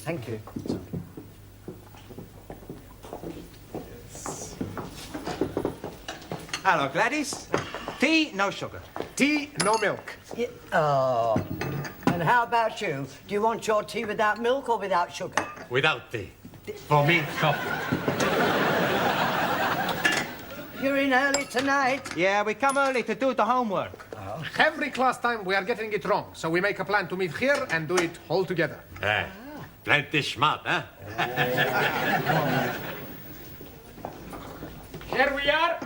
Thank you. Hello, Gladys. Tea, no sugar. Tea, no milk. Oh. And how about you? Do you want your tea without milk or without sugar? Without tea. For me, coffee. You're in early tonight. Yeah, we come early to do the homework. Every class time we are getting it wrong, so we make a plan to meet here and do it all together. Plenty smart, huh? Here we are.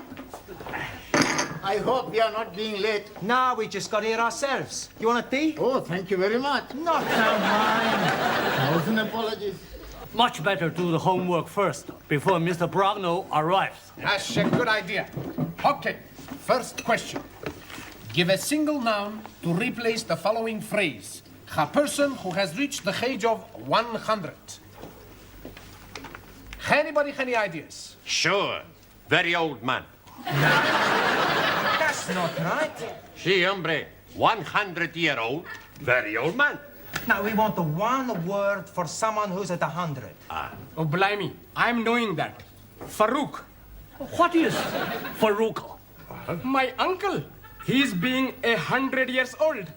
I hope we are not being late. No, we just got here ourselves. You want a tea? Oh, thank you very much. Not so mine. Thousand apologies. Much better do the homework first, before Mr. Brownell arrives. That's a good idea. Okay, first question. Give a single noun to replace the following phrase. A person who has reached the age of 100. Anybody, any ideas? Sure. Very old man. That's not right. Si, hombre. 100-year-old. Very old man. No, we want the one word for someone who's at 100. Oh, blimey. I'm knowing that. Farouk. What is Farouk? My uncle. He's being 100 years old.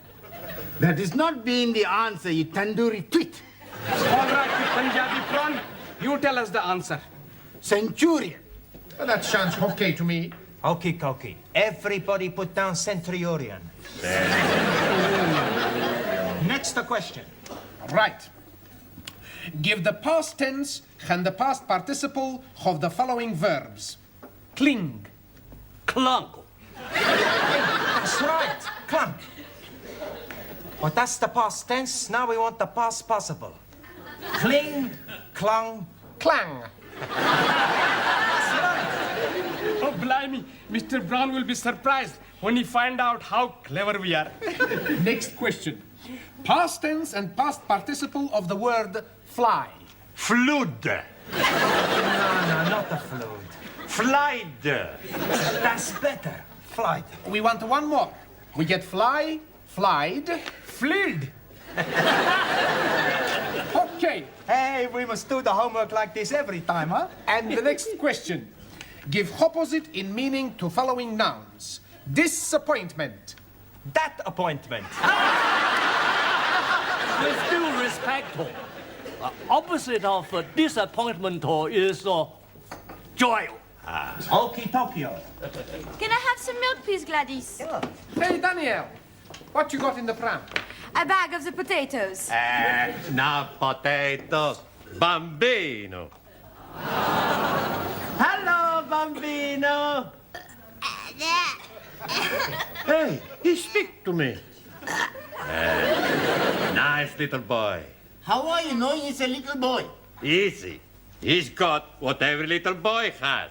That is not being the answer, you tandoori tweet. All right, you Punjabi prawn. You tell us the answer. Centurion. Well, that sounds okay to me. Okie dokie. Everybody put down centurion. Next question. Right. Give the past tense and the past participle of the following verbs. Cling. Clunk. That's right. Clunk. But that's the past tense. Now we want the past possible. Cling, clung. Clang. Oh, blimey. Mr. Brown will be surprised when he find out how clever we are. Next question. Past tense and past participle of the word fly. Flood. No, not the flood. Flight. That's better. Flight. We want one more. We get fly, flied, fleed. Okay. Hey, we must do the homework like this every time, huh? And the next question. Give opposite in meaning to following nouns. Disappointment. That appointment. With due respect, opposite of disappointment is joy. Okie Tokyo. Can I have some milk, please, Gladys? Hey, Danielle. What you got in the pram? A bag of the potatoes. Now potatoes. Bambino. Hello, bambino. Hey, he speak to me. Nice little boy. How are you knowing he's a little boy? Easy. He's got what every little boy has.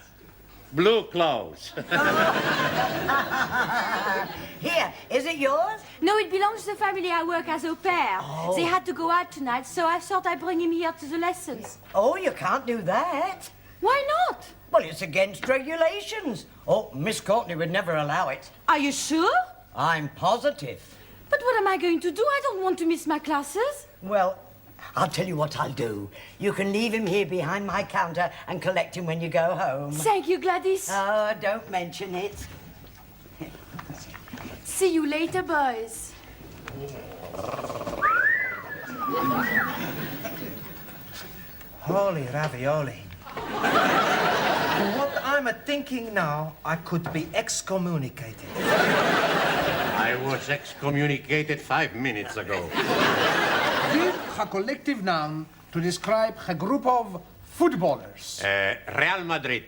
Blue clothes. Here, is it yours? No, it belongs to the family I work as au pair. They had to go out tonight, so I thought I'd bring him here to the lessons. Oh, you can't do that. Why not? Well, it's against regulations. Oh, Miss Courtney would never allow it. Are you sure? I'm positive. But what am I going to do? I don't want to miss my classes. Well, I'll tell you what I'll do. You can leave him here behind my counter and collect him when you go home. Thank you, Gladys. Oh, don't mention it. See you later, boys. Holy ravioli. What I'm thinking now, I could be excommunicated. I was excommunicated 5 minutes ago. Give a collective noun to describe a group of footballers. Real Madrid.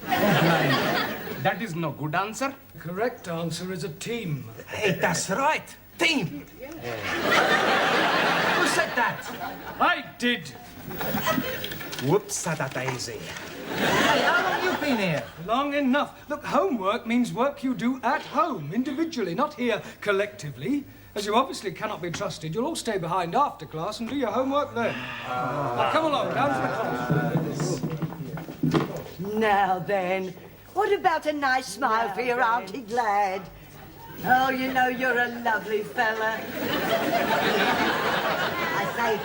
That is no good answer. Correct answer is a team. Hey, that's right. Team. Who said that? I did. Whoops, daisy. Hey, how long you been here? Long enough. Look, homework means work you do at home, individually, not here collectively. As you obviously cannot be trusted, you'll all stay behind after class and do your homework then. Now, come along, down to the class. Now then, what about a nice smile for your Auntie Glad? Oh, you know, you're a lovely fella. I say,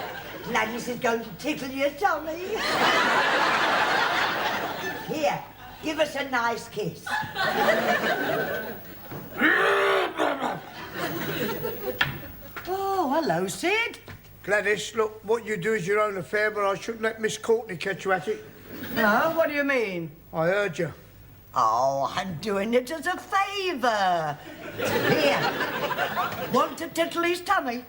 Gladys is going to tickle your tummy. Here, give us a nice kiss. Oh, hello, Sid. Gladys, look, what you do is your own affair, but I shouldn't let Miss Courtney catch you at it. No, what do you mean? I heard you. Oh, I'm doing it as a favour. Here, want to tickle his tummy?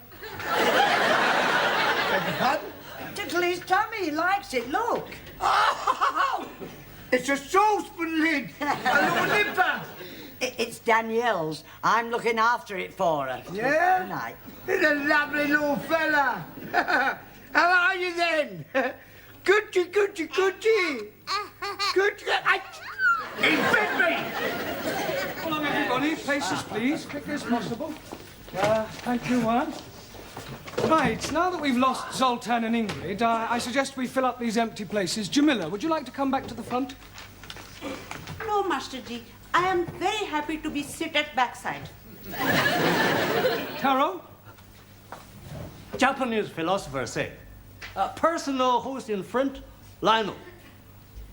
Beg your pardon? Tickle his tummy, he likes it, look. Oh, it's a saucepan lid. A little nipper. It's Danielle's. I'm looking after it for her. Yeah? Good night. He's a lovely little fella. How are you then? Gucci, Gucci, Gucci. Gucci. He bit me. Come along, everybody. Places, please. Quickly as possible. Thank you, Juan. Right, now that we've lost Zoltan and Ingrid, I suggest we fill up these empty places. Jamila, would you like to come back to the front? No, Master Ji. I am very happy to be seated backside. Taro? Japanese philosophers say, a person who's in front, Lionel,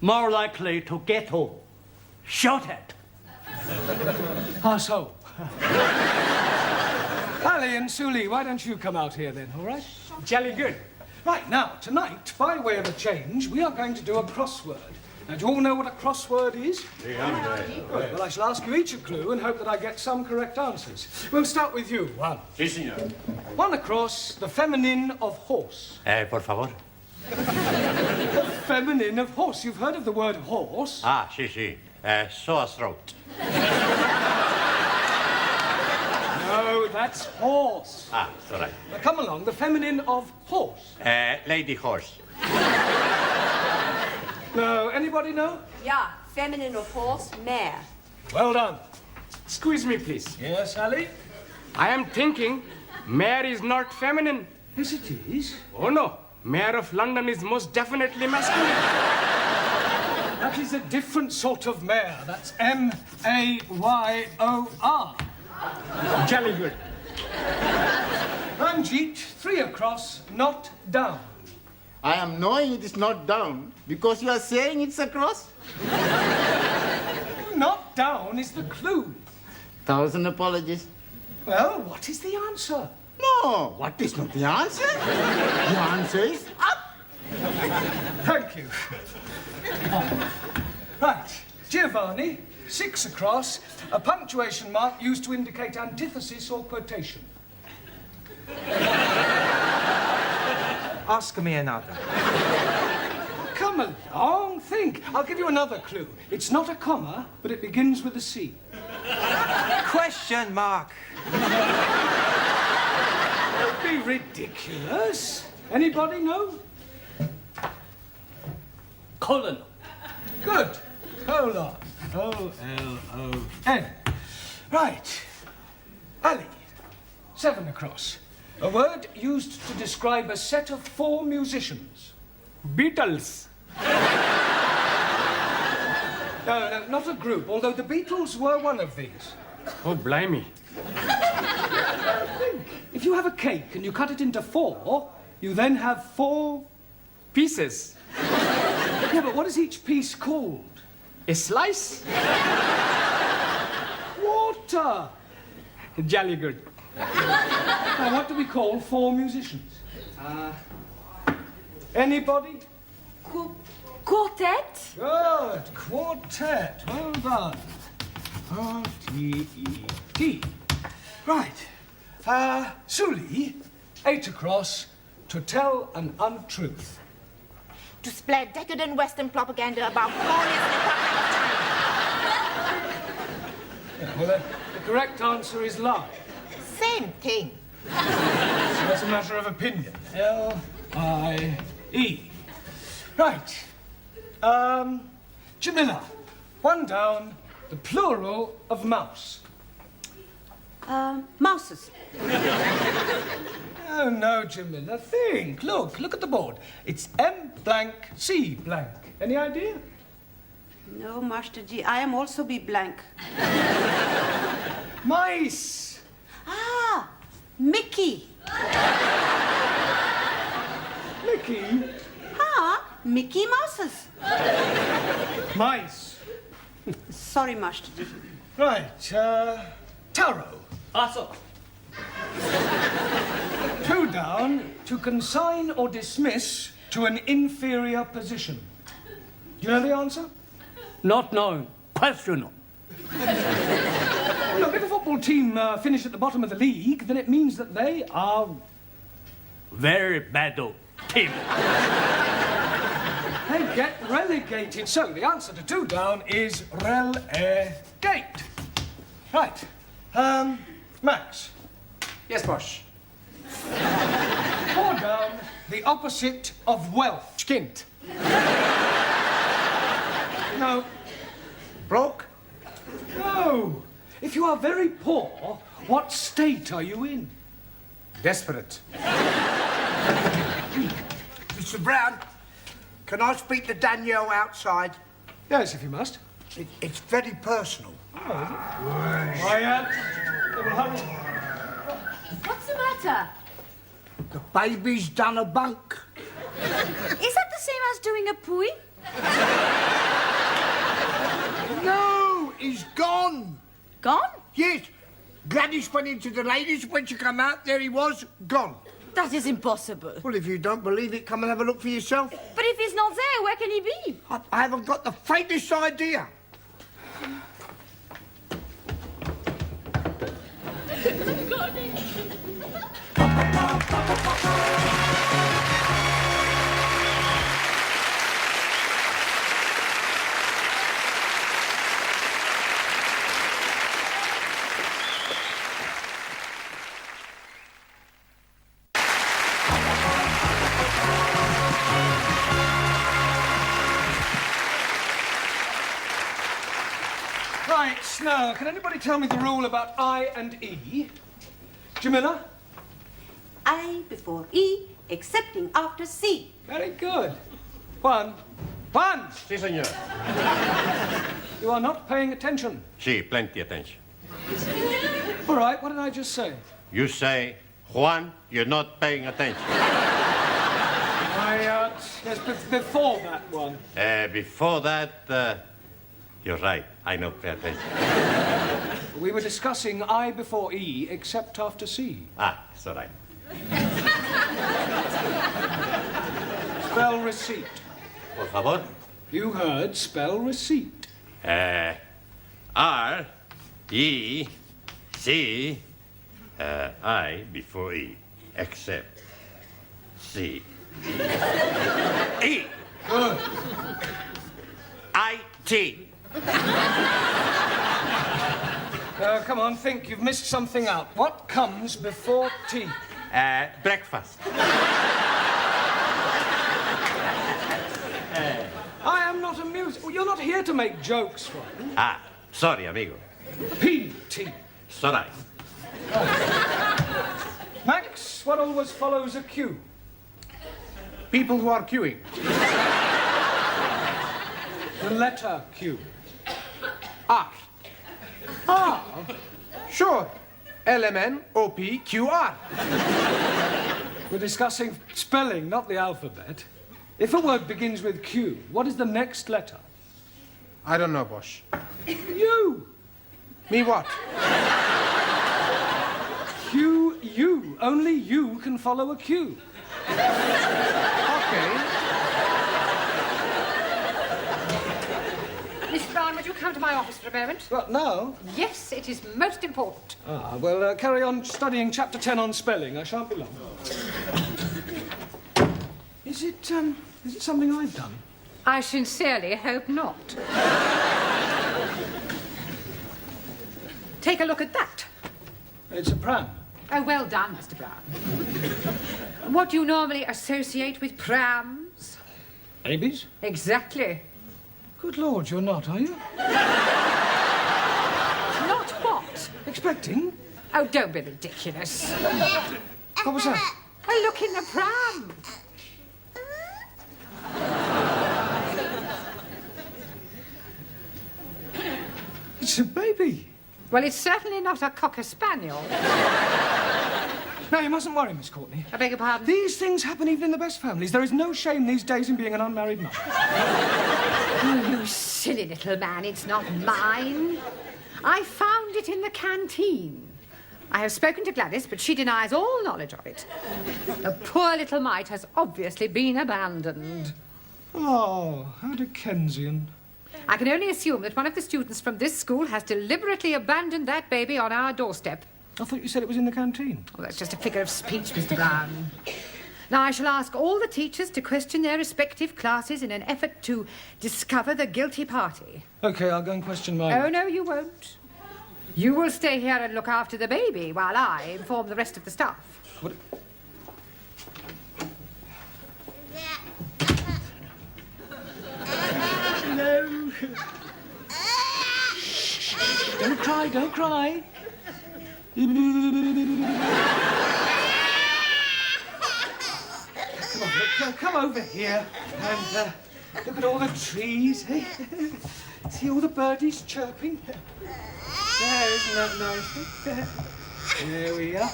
more likely to get home. Shout at. How so? Ali and Suli, why don't you come out here then, all right? Jolly good. Right, now, tonight, by way of a change, we are going to do a crossword. Now, do you all know what a crossword is? Good. Well, I shall ask you each a clue and hope that I get some correct answers. We'll start with you, Juan. Sí, señor. One across, the feminine of horse. Por favor. Feminine of horse. You've heard of the word horse? Ah, sí, sí. Sore throat. No, that's horse. Ah, it's all right. Now, come along, the feminine of horse. Lady horse. No, anybody know? Yeah, feminine of horse, mare. Well done. Excuse me, please. Yes, Ali? I am thinking mare is not feminine. Yes, it is. Oh, no. Mayor of London is most definitely masculine. That is a different sort of mare. That's M-A-Y-O-R. Jolly good. Ranjit, 3 across, not down. I am knowing it is not down because you are saying it's across. Not down is the clue. 1,000 apologies. Well, what is the answer? No, what is not the answer? The answer is up. Thank you. Right, Giovanni, 6 across, a punctuation mark used to indicate antithesis or quotation. Ask me another. Come along, think. I'll give you another clue. It's not a comma, but it begins with a C. Question mark. Don't be ridiculous. Anybody know? Colon. Good. Hold on. O-L-O-N. Right. Ali, 7 across. A word used to describe a set of 4 musicians. Beatles. No, not a group, although the Beatles were one of these. Oh, blimey. If you have a cake and you cut it into 4, you then have 4... Pieces. Yeah, but what is each piece called? A slice. Water. Jolly good. Now, what do we call 4 musicians? Anybody? Quartet? Good. Quartet. Well done. R-T-E-T. Right. Suli, 8 across, to tell an untruth. To spread decadent Western propaganda about communism and Yeah, well, the correct answer is lie. same thing. So that's a matter of opinion. L-I-E. Right. Jamila, 1 down, the plural of mouse. Mouses. Oh, no, Jamila, think. Look at the board. It's M blank C blank. Any idea? No, Master Ji, I am also be blank. Mice. Ah, Mickey. Mickey Mouses. Mice. Sorry, Master Ji. Right, Taro. Also, 2 down, to consign or dismiss to an inferior position. Do you know the answer? not knowing, questionable. Look, if a football team finish at the bottom of the league, then it means that they are... Very bad team. They get relegated. So the answer to 2 down is relegate. Right. Max. Yes, boss. 4 down, the opposite of wealth. Skint. No. Broke. No. If you are very poor, what state are you in? Desperate. Mr. Brown, can I speak to Danielle outside? Yes, if you must. It's very personal. Quiet. What's the matter? The baby's done a bunk. Is that the same as doing a pooey? No, he's gone. Gone? Yes. Gladys went into the ladies. When she come out, there he was, gone. That is impossible. Well, if you don't believe it, come and have a look for yourself. But if he's not there, where can he be? I haven't got the faintest idea. Right, now, can anybody tell me the rule about I and E? Jamila? I before E, excepting after C. Very good. One. Si, senor. You are not paying attention. Si, plenty attention. All right, what did I just say? You say, Juan, you're not paying attention. Yes, before that one. Before that, you're right. I not pay attention. We were discussing I before E, except after C. Ah, it's all right. Spell receipt. Por favor. You heard spell receipt. R, E, C, I before E, except C. E. Good. I-T. Come on, think. You've missed something out. What comes before tea? Breakfast. I am not amused. Well, you're not here to make jokes, right? Ah, sorry, amigo. P.T. It's all right. Max, what always follows a Q? People who are queuing. The letter Q. R. R. Sure. LMNOPQR. We're discussing spelling, not the alphabet. If a word begins with Q, what is the next letter? I don't know, boss. U. Me what? Q, U. Only you can follow a Q. Okay. Miss Brown, would you come to my office for a moment? What, now? Yes, it is most important. Ah, well, carry on studying chapter 10 on spelling. I shan't be long. Is it something I've done? I sincerely hope not. Take a look at that. It's a pram. Oh, well done, Mr. Brown. What do you normally associate with prams? Babies? Exactly. Good Lord, you're not, are you? Not what? Expecting? Oh, don't be ridiculous. What was that? A look in the pram. It's a baby. Well, it's certainly not a cocker spaniel. Now, you mustn't worry, Miss Courtney. I beg your pardon? These things happen even in the best families. There is no shame these days in being an unmarried man. Oh, you silly little man, it's not mine. I found it in the canteen. I have spoken to Gladys, but she denies all knowledge of it. The poor little mite has obviously been abandoned. Oh, how Dickensian. I can only assume that one of the students from this school has deliberately abandoned that baby on our doorstep. I thought you said it was in the canteen. Oh, that's just a figure of speech, Mr. Brown. Now, I shall ask all the teachers to question their respective classes in an effort to discover the guilty party. OK, I'll go and question my... Oh, no, you won't. You will stay here and look after the baby while I inform the rest of the staff. What? No. Don't cry, don't cry. Come on, look, come over here and look at all the trees, eh? See all the birdies chirping? There, isn't that nice? There we are.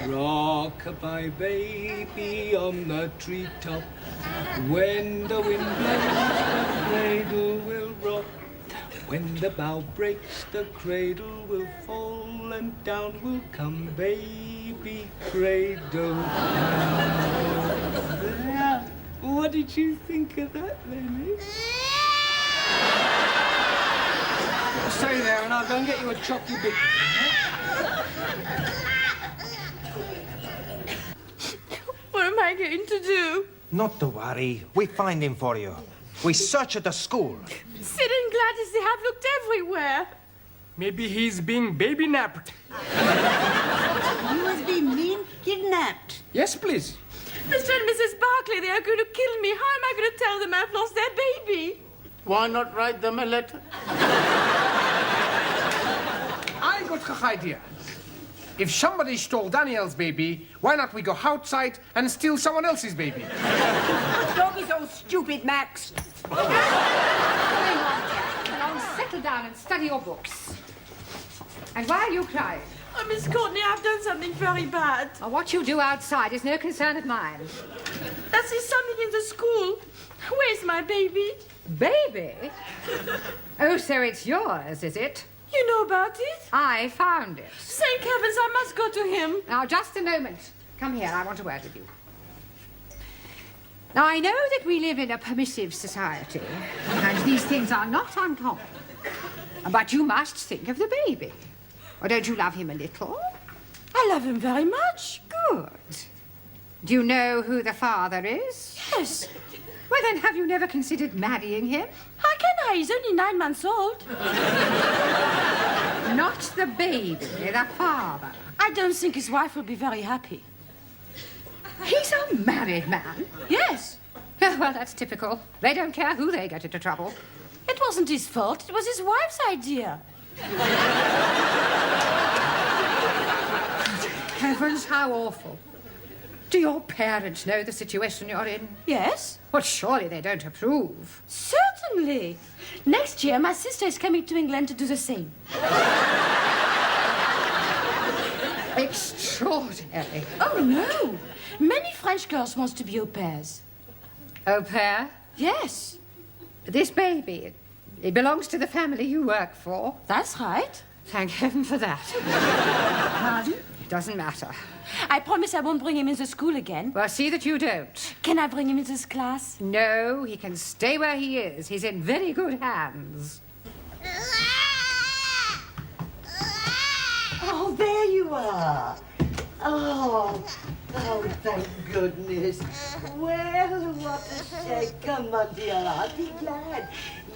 Rock-a-bye baby on the treetop. When the wind blows, the cradle will rock. When the bough breaks, the cradle will fall, and down will come baby cradle. There. What did you think of that, Lenny? Stay there, and I'll go and get you a chocolate bit. What am I going to do? Not to worry. We find him for you. We search at the school. Sid and Gladys, they have looked everywhere. Maybe he's being baby napped. You must be mean kidnapped. Yes, please. Mr. and Mrs. Barclay, they are going to kill me. How am I going to tell them I've lost their baby? Why not write them a letter? I got an idea. If somebody stole Daniel's baby, why not we go outside and steal someone else's baby? Don't be so stupid, Max. Now settle down and study your books. And why are you crying? Oh, Miss Courtney, I've done something very bad. Well, what you do outside is no concern of mine. That is something in the school. Where's my baby? Baby? Oh, so it's yours, is it? You know about it? I found it. Thank heavens, I must go to him. Now, just a moment. Come here, I want a word with you. Now, I know that we live in a permissive society, and these things are not uncommon. But you must think of the baby. Or don't you love him a little? I love him very much. Good. Do you know who the father is? Yes. Well, then, have you never considered marrying him? How can I? He's only 9 months old. Not the baby, the father. I don't think his wife will be very happy. He's a married man? Yes. Oh, well, that's typical. They don't care who they get into trouble. It wasn't his fault. It was his wife's idea. Heavens, how awful. Do your parents know the situation you're in? Yes. Well, surely they don't approve. Certainly. Next year, my sister is coming to England to do the same. Extraordinary. Oh, no. Many French girls want to be au pairs. Au pair? Yes. This baby, it belongs to the family you work for? That's right. Thank heaven for that. Pardon? It doesn't matter. I promise I won't bring him into school again. Well, see that you don't. Can I bring him into this class? No, he can stay where he is. He's in very good hands. Oh, there you are. Oh, thank goodness. Well, what a shake. Come on, dear Auntie Glad.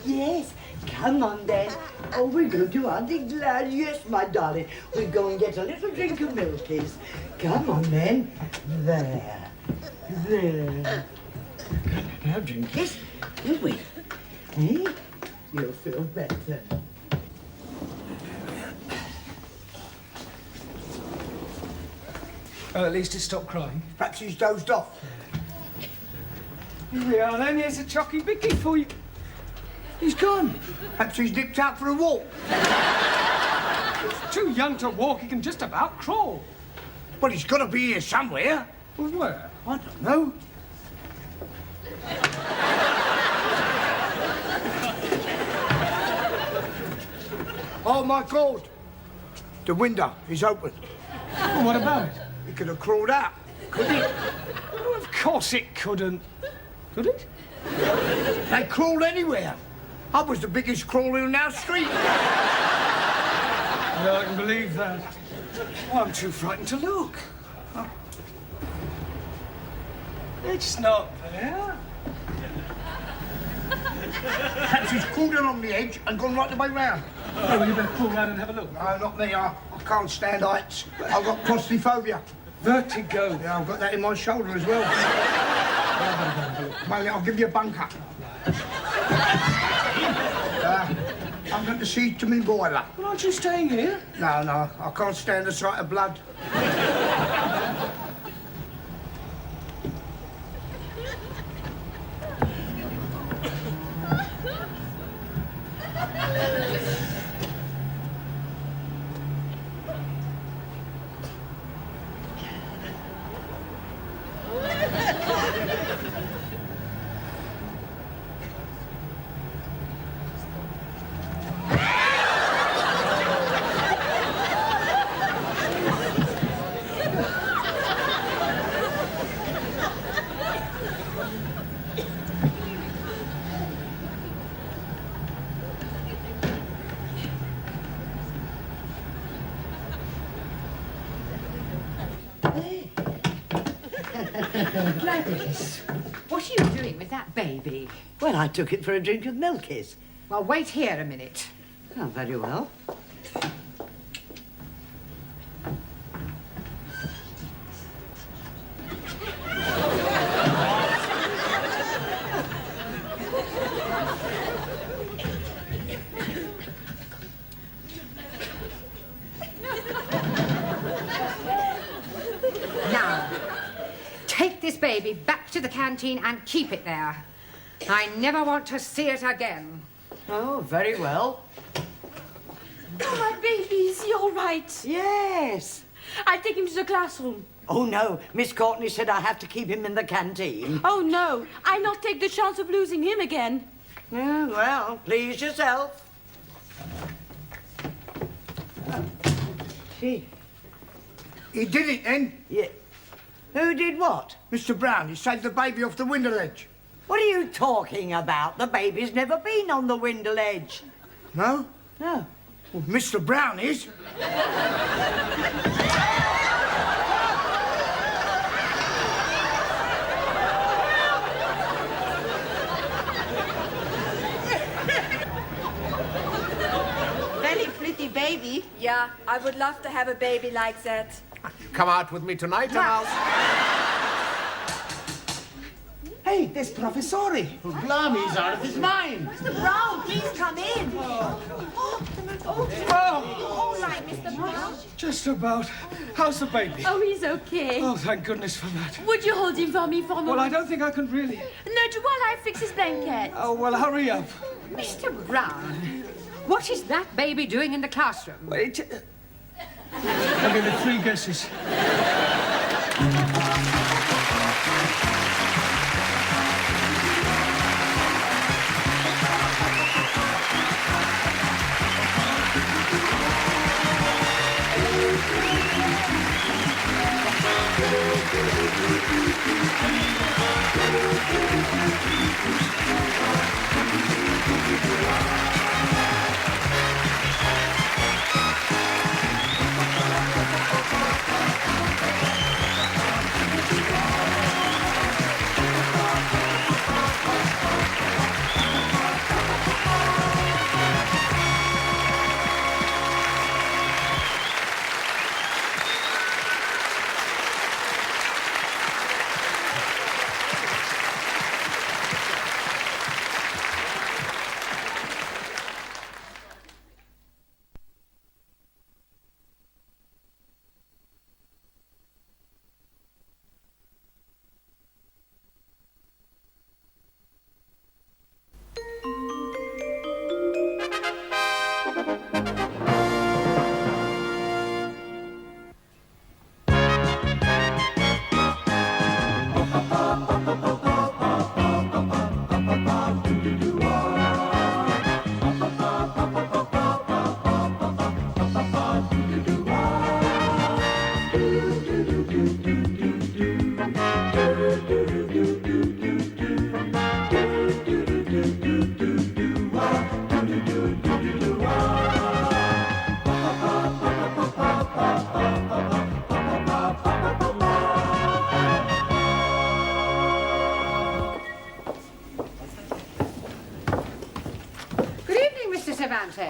Yes, come on then. Oh, we're going to Auntie Glad. Yes, my darling. We'll go and get a little drink of milkies. Come on then. There. There. Now, drinkies. You wait. Eh? You'll feel better. Oh, at least he stopped crying. Perhaps he's dozed off. Here we are then. Here's a chocky bicky for you. He's gone. Perhaps he's nipped out for a walk. He's too young to walk. He can just about crawl. Well, he's got to be here somewhere. Well, where? I don't know. Oh, my God. The window is open. Well, what about it? He could have crawled out, couldn't he? Oh, of course it couldn't. Could it? They crawled anywhere. I was the biggest crawler in our street. Yeah, I can believe that. Oh, I'm too frightened to look. Oh. It's not there. Perhaps he's crawled along the edge and gone right the way round. Oh, well, you better crawl round and have a look. No, not me. I can't stand heights. I've got claustrophobia. Vertigo. Yeah, I've got that in my shoulder as well. Mate, I'll give you a bunker. I'm going to see to me boiler. Well, aren't you staying here? No, I can't stand the sight of blood. Gladys, what are you doing with that baby? Well, I took it for a drink of milkies. Well, wait here a minute. Oh, very well. Now, take this baby back to the canteen and keep it there. I never want to see it again. Oh, very well. Oh, my baby, is he all right? Yes. I'll take him to the classroom. Oh, no. Miss Courtney said I have to keep him in the canteen. Oh, no. I'll not take the chance of losing him again. Yeah, well, please yourself. Gee. He did it then. Yeah. Who did what? Mr. Brown, he saved the baby off the window ledge. What are you talking about? The baby's never been on the window ledge. No? No. Well, Mr. Brown is. Very pretty baby. Yeah, I would love to have a baby like that. Come out with me tonight, and I'll... Hey, there's Professore. Blimey, he's out of his mind. Mr. Brown, please come in. All right, Mr. Brown. Just about. How's the baby? Oh, he's okay. Oh, thank goodness for that. Would you hold him for me for a moment? Well, I don't think I can really. No, while I fix his blanket. Oh, well, hurry up. Mr. Brown, what is that baby doing in the classroom? Wait. I'll give you 3 guesses.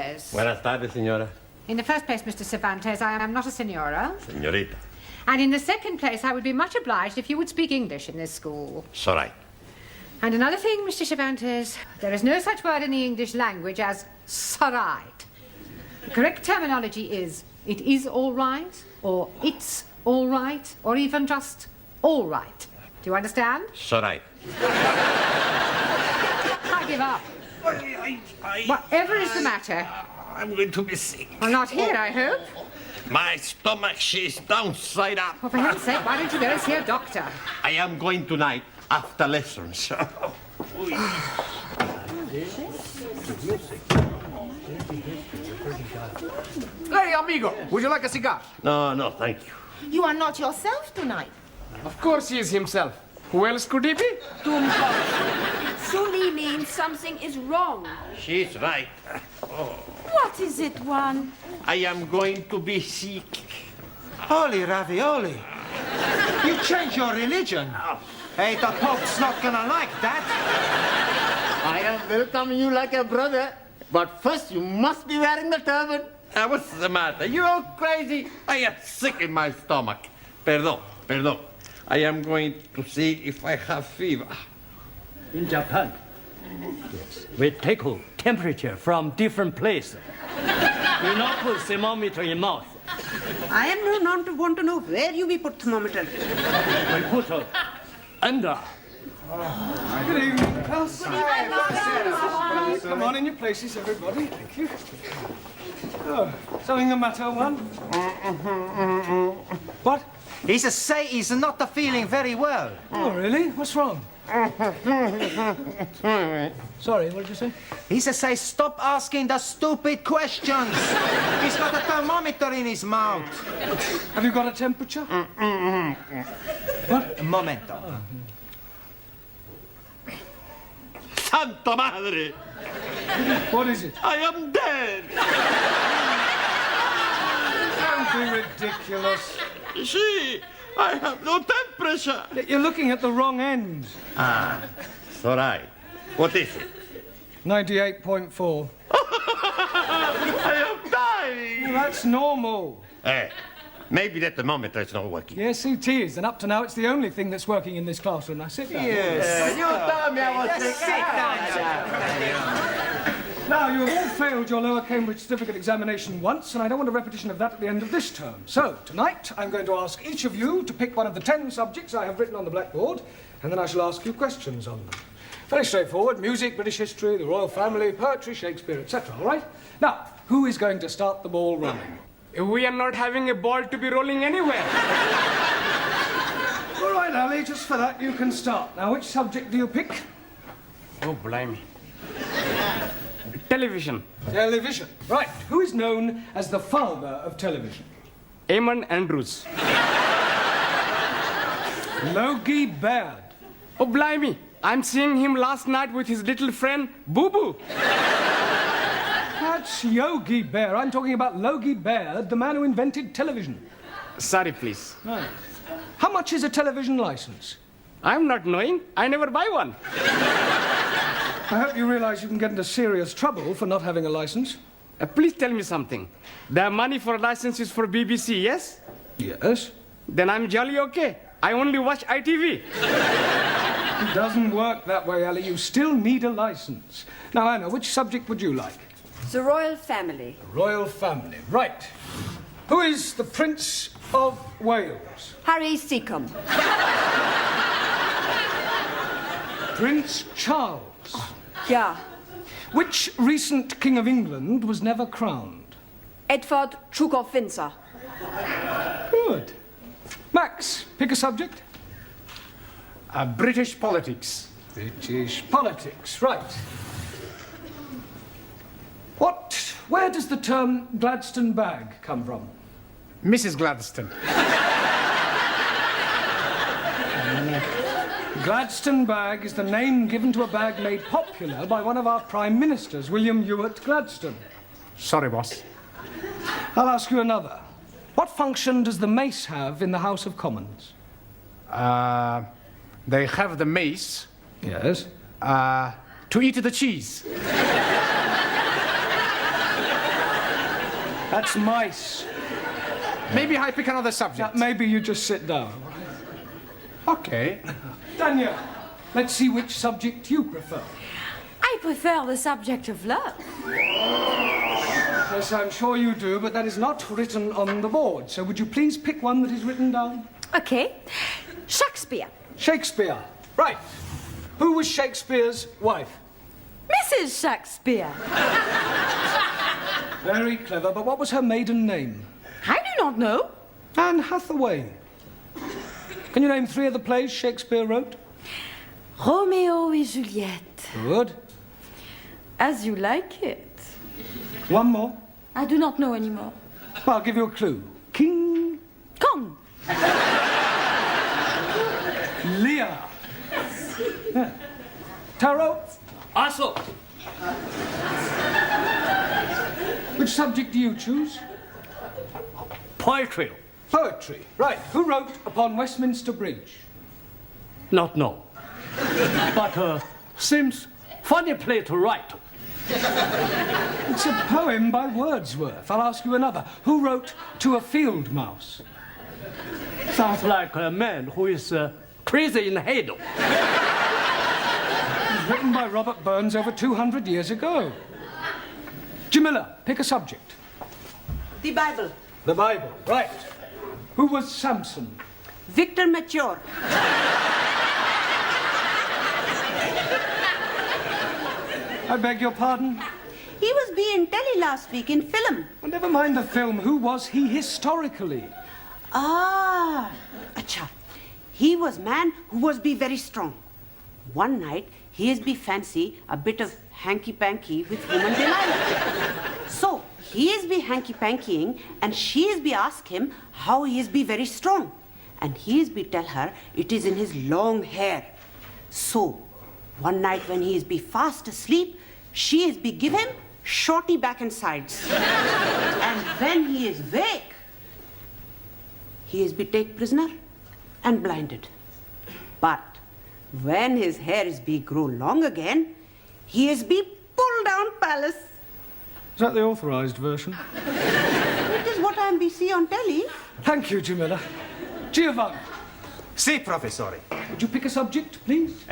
Cervantes. Buenas tardes, señora. In the first place, Mr. Cervantes, I am not a senora. Señorita. And in the second place, I would be much obliged if you would speak English in this school. It's all right. And another thing, Mr. Cervantes, there is no such word in the English language as sorite. The correct terminology is it is all right, or it's all right, or even just all right. Do you understand? It's all right. I give up. Whatever is the matter? I'm going to be sick. Well, not here, I hope. My stomach, she's downside up. Well, for heaven's sake, why don't you go and see a doctor? I am going tonight after lessons. Hey, amigo, would you like a cigar? No, thank you. You are not yourself tonight. Of course he is himself. Who else could he be? Sully means something is wrong. She's right. What is it, one? I am going to be sick. Holy ravioli. You change your religion. Hey, the Pope's not gonna like that. I am welcoming you like a brother, but first you must be wearing the turban. What's the matter? You all crazy? I am sick in my stomach. Perdón. I am going to see if I have fever. In Japan, we take temperature from different places. We not put thermometer in mouth. I am not want to know where you will put thermometer. We put under. Good evening, class. Come on in your places, everybody. Thank you. Oh, something the matter, one? What? He's say he's not feeling very well. Oh, really? What's wrong? Sorry, what did you say? He say stop asking the stupid questions. He's got a thermometer in his mouth. Have you got a temperature? What? A momento. Santa Madre! What is it? I am dead! Don't be ridiculous. See, I have no temperature. You're looking at the wrong end. It's all right. What is it? 98.4. I am dying. Well, that's normal. Hey, maybe that thermometer is not working. Yes, it is. And up to now, it's the only thing that's working in this classroom. Now, sit down. Yes. You told me I was sick. Now, you have all failed your lower Cambridge certificate examination once, and I don't want a repetition of that at the end of this term. So, tonight, I'm going to ask each of you to pick one of the 10 subjects I have written on the blackboard, and then I shall ask you questions on them. Very straightforward. Music, British history, the royal family, poetry, Shakespeare, etc. All right? Now, who is going to start the ball rolling? We are not having a ball to be rolling anywhere. All right, Ali, just for that, you can start. Now, which subject do you pick? Oh, blimey. Television. Television. Right. Who is known as the father of television? Eamon Andrews. Logie Baird. Oh, blimey. I'm seeing him last night with his little friend, Boo Boo. That's Yogi Bear. I'm talking about Logie Baird, the man who invented television. Sorry, please. Right. How much is a television license? I'm not knowing. I never buy one. I hope you realize you can get into serious trouble for not having a license. Please tell me something. The money for license is for BBC, yes? Yes. Then I'm jolly okay. I only watch ITV. It doesn't work that way, Ali. You still need a license. Now, Anna, which subject would you like? The royal family. The royal family. Right. Who is the Prince of Wales? Harry Seacombe. Prince Charles. Yeah. Which recent King of England was never crowned? Edward, Duke of Windsor. Good. Max, pick a subject. British politics. British politics, right. Where does the term Gladstone bag come from? Mrs. Gladstone. Gladstone bag is the name given to a bag made popular by one of our prime ministers, William Ewart Gladstone. Sorry, boss. I'll ask you another. What function does the mace have in the House of Commons? They have the mace. Yes. To eat the cheese. That's mice. Maybe I pick another subject. Maybe you just sit down. Okay. Daniel, let's see which subject you prefer. I prefer the subject of love. Yes, I'm sure you do, but that is not written on the board. So would you please pick one that is written down? Okay. Shakespeare. Shakespeare. Right. Who was Shakespeare's wife? Mrs. Shakespeare. Very clever, but what was her maiden name? I do not know. Anne Hathaway. Can you name 3 of the plays Shakespeare wrote? Romeo et Juliet. Good. As you like it. One more. I do not know anymore. Well, I'll give you a clue. King Kong. Lear. Yeah. Taro, Also, which subject do you choose? poetry. Poetry. Right. Who wrote Upon Westminster Bridge? Not know. But seems funny play to write. It's a poem by Wordsworth. I'll ask you another. Who wrote To a Field Mouse? Sounds like a man who is crazy in the head. It was written by Robert Burns over 200 years ago. Jamila, pick a subject. The Bible. The Bible. Right. Who was Samson? Victor Mature. I beg your pardon? He was being telly last week in film. Well, never mind the film. Who was he historically? Ah, acha. He was man who was be very strong. One night, he is be fancy a bit of hanky-panky with woman Delilah. So, he is be hanky-pankying and she is be ask him how he is be very strong. And he is be tell her it is in his long hair. So, one night when he is be fast asleep, she is be give him shorty back and sides. And when he is wake, he is be take prisoner and blinded. But when his hair is be grow long again, he is be pulled down palace. Is that the authorized version? It is what I am be see on telly. Thank you, Jamila. Giovanni, Si, professore. would you pick a subject, please?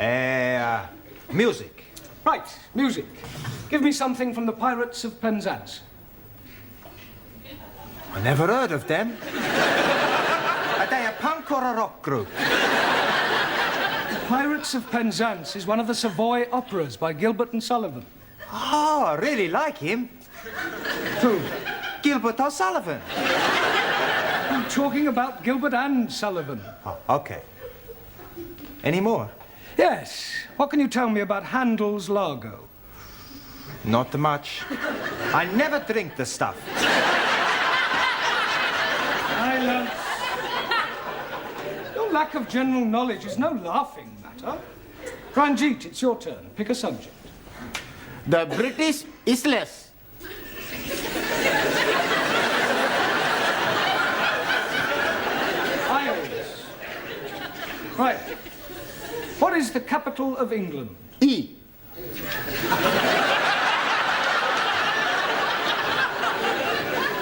Music. Right, music. Give me something from the Pirates of Penzance. I never heard of them. Are they a punk or a rock group? Pirates of Penzance is one of the Savoy operas by Gilbert and Sullivan. Oh, I really like him. Who? Gilbert O'Sullivan. I'm talking about Gilbert and Sullivan. Oh, okay. Any more? Yes. What can you tell me about Handel's Largo? Not much. I never drink the stuff. Silence. Your lack of general knowledge is no laughing matter. Ranjit, it's your turn. Pick a subject. The British Isles. Isles. Right. What is the capital of England? E.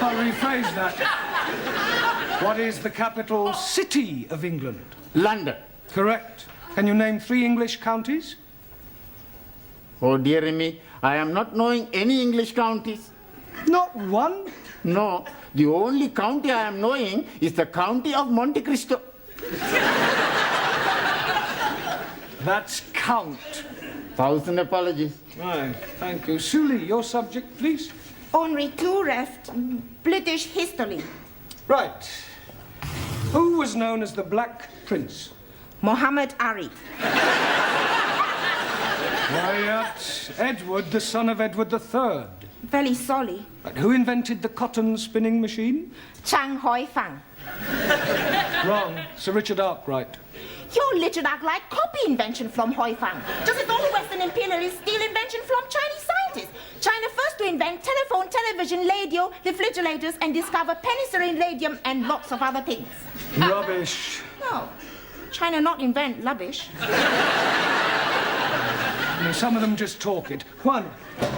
I'll rephrase that. What is the capital city of England? London. Correct. Can you name 3 English counties? Oh dear me, I am not knowing any English counties. Not one? No, the only county I am knowing is the county of Monte Cristo. That's count. 1,000 apologies. Right, thank you. Suli, your subject, please. Only 2 left. British history. Right. Who was known as the Black Prince? Muhammad Ali. Quiet. Edward, the son of Edward III. Very sorry. Right, who invented the cotton spinning machine? Chang Hoi Fang. Wrong. Sir Richard Arkwright. Your Richard Arkwright copy invention from Hoi Fang. Just as all the Western imperialists steal invention from Chinese scientists. China first to invent telephone, television, radio, refrigerators, and discover penicillin, radium, and lots of other things. Rubbish. No. China not invent rubbish. Some of them just talk it. Juan.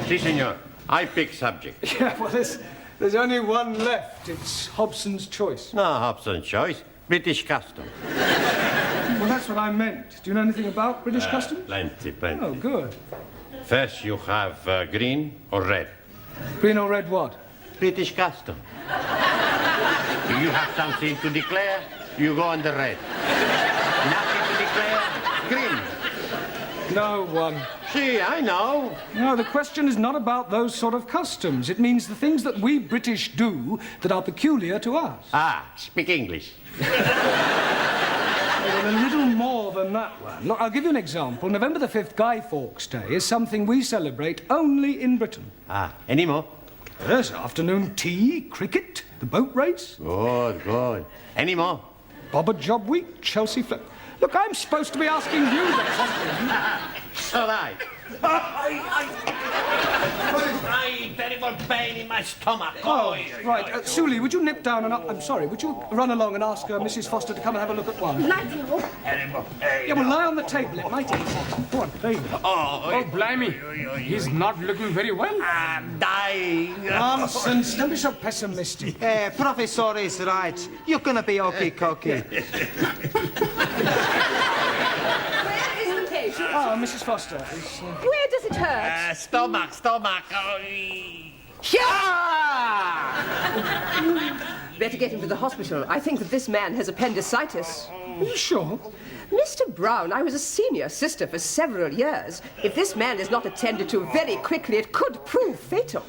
Si, senor. I pick subject. Yeah, well, there's There's only one left. It's Hobson's choice. No, Hobson's choice. British custom. Well, that's what I meant. Do you know anything about British customs? Plenty, plenty. Oh, good. First, you have green or red. Green or red what? British custom. If you have something to declare, you go on the red. Nothing to declare, green. No one. See, I know. No, the question is not about those sort of customs. It means the things that we British do that are peculiar to us. Ah, speak English. Well, a little more than that one. Look, I'll give you an example. November the 5th, Guy Fawkes Day, is something we celebrate only in Britain. Ah, any more? Yes, afternoon tea, cricket, the boat race. Good, good. Any more? Bobber Job Week, Chelsea Flip. Look, I'm supposed to be asking you the question. So I. I terrible pain in my stomach. Oh, right. Suli, would you nip down and... I'm sorry, would you run along and ask Mrs. Foster to come and have a look at one? Terrible pain. Yeah, well, lie on the table. It might eat. Go on, there you go. Oh, blimey. He's not looking very well. I'm dying. Nonsense. Don't be so pessimistic. Professor is right. You're gonna be okay. Oh, Mrs. Foster. Where does it hurt? Stomach. Better get him to the hospital. I think that this man has appendicitis. Are you sure? Mr. Brown, I was a senior sister for several years. If this man is not attended to very quickly, it could prove fatal.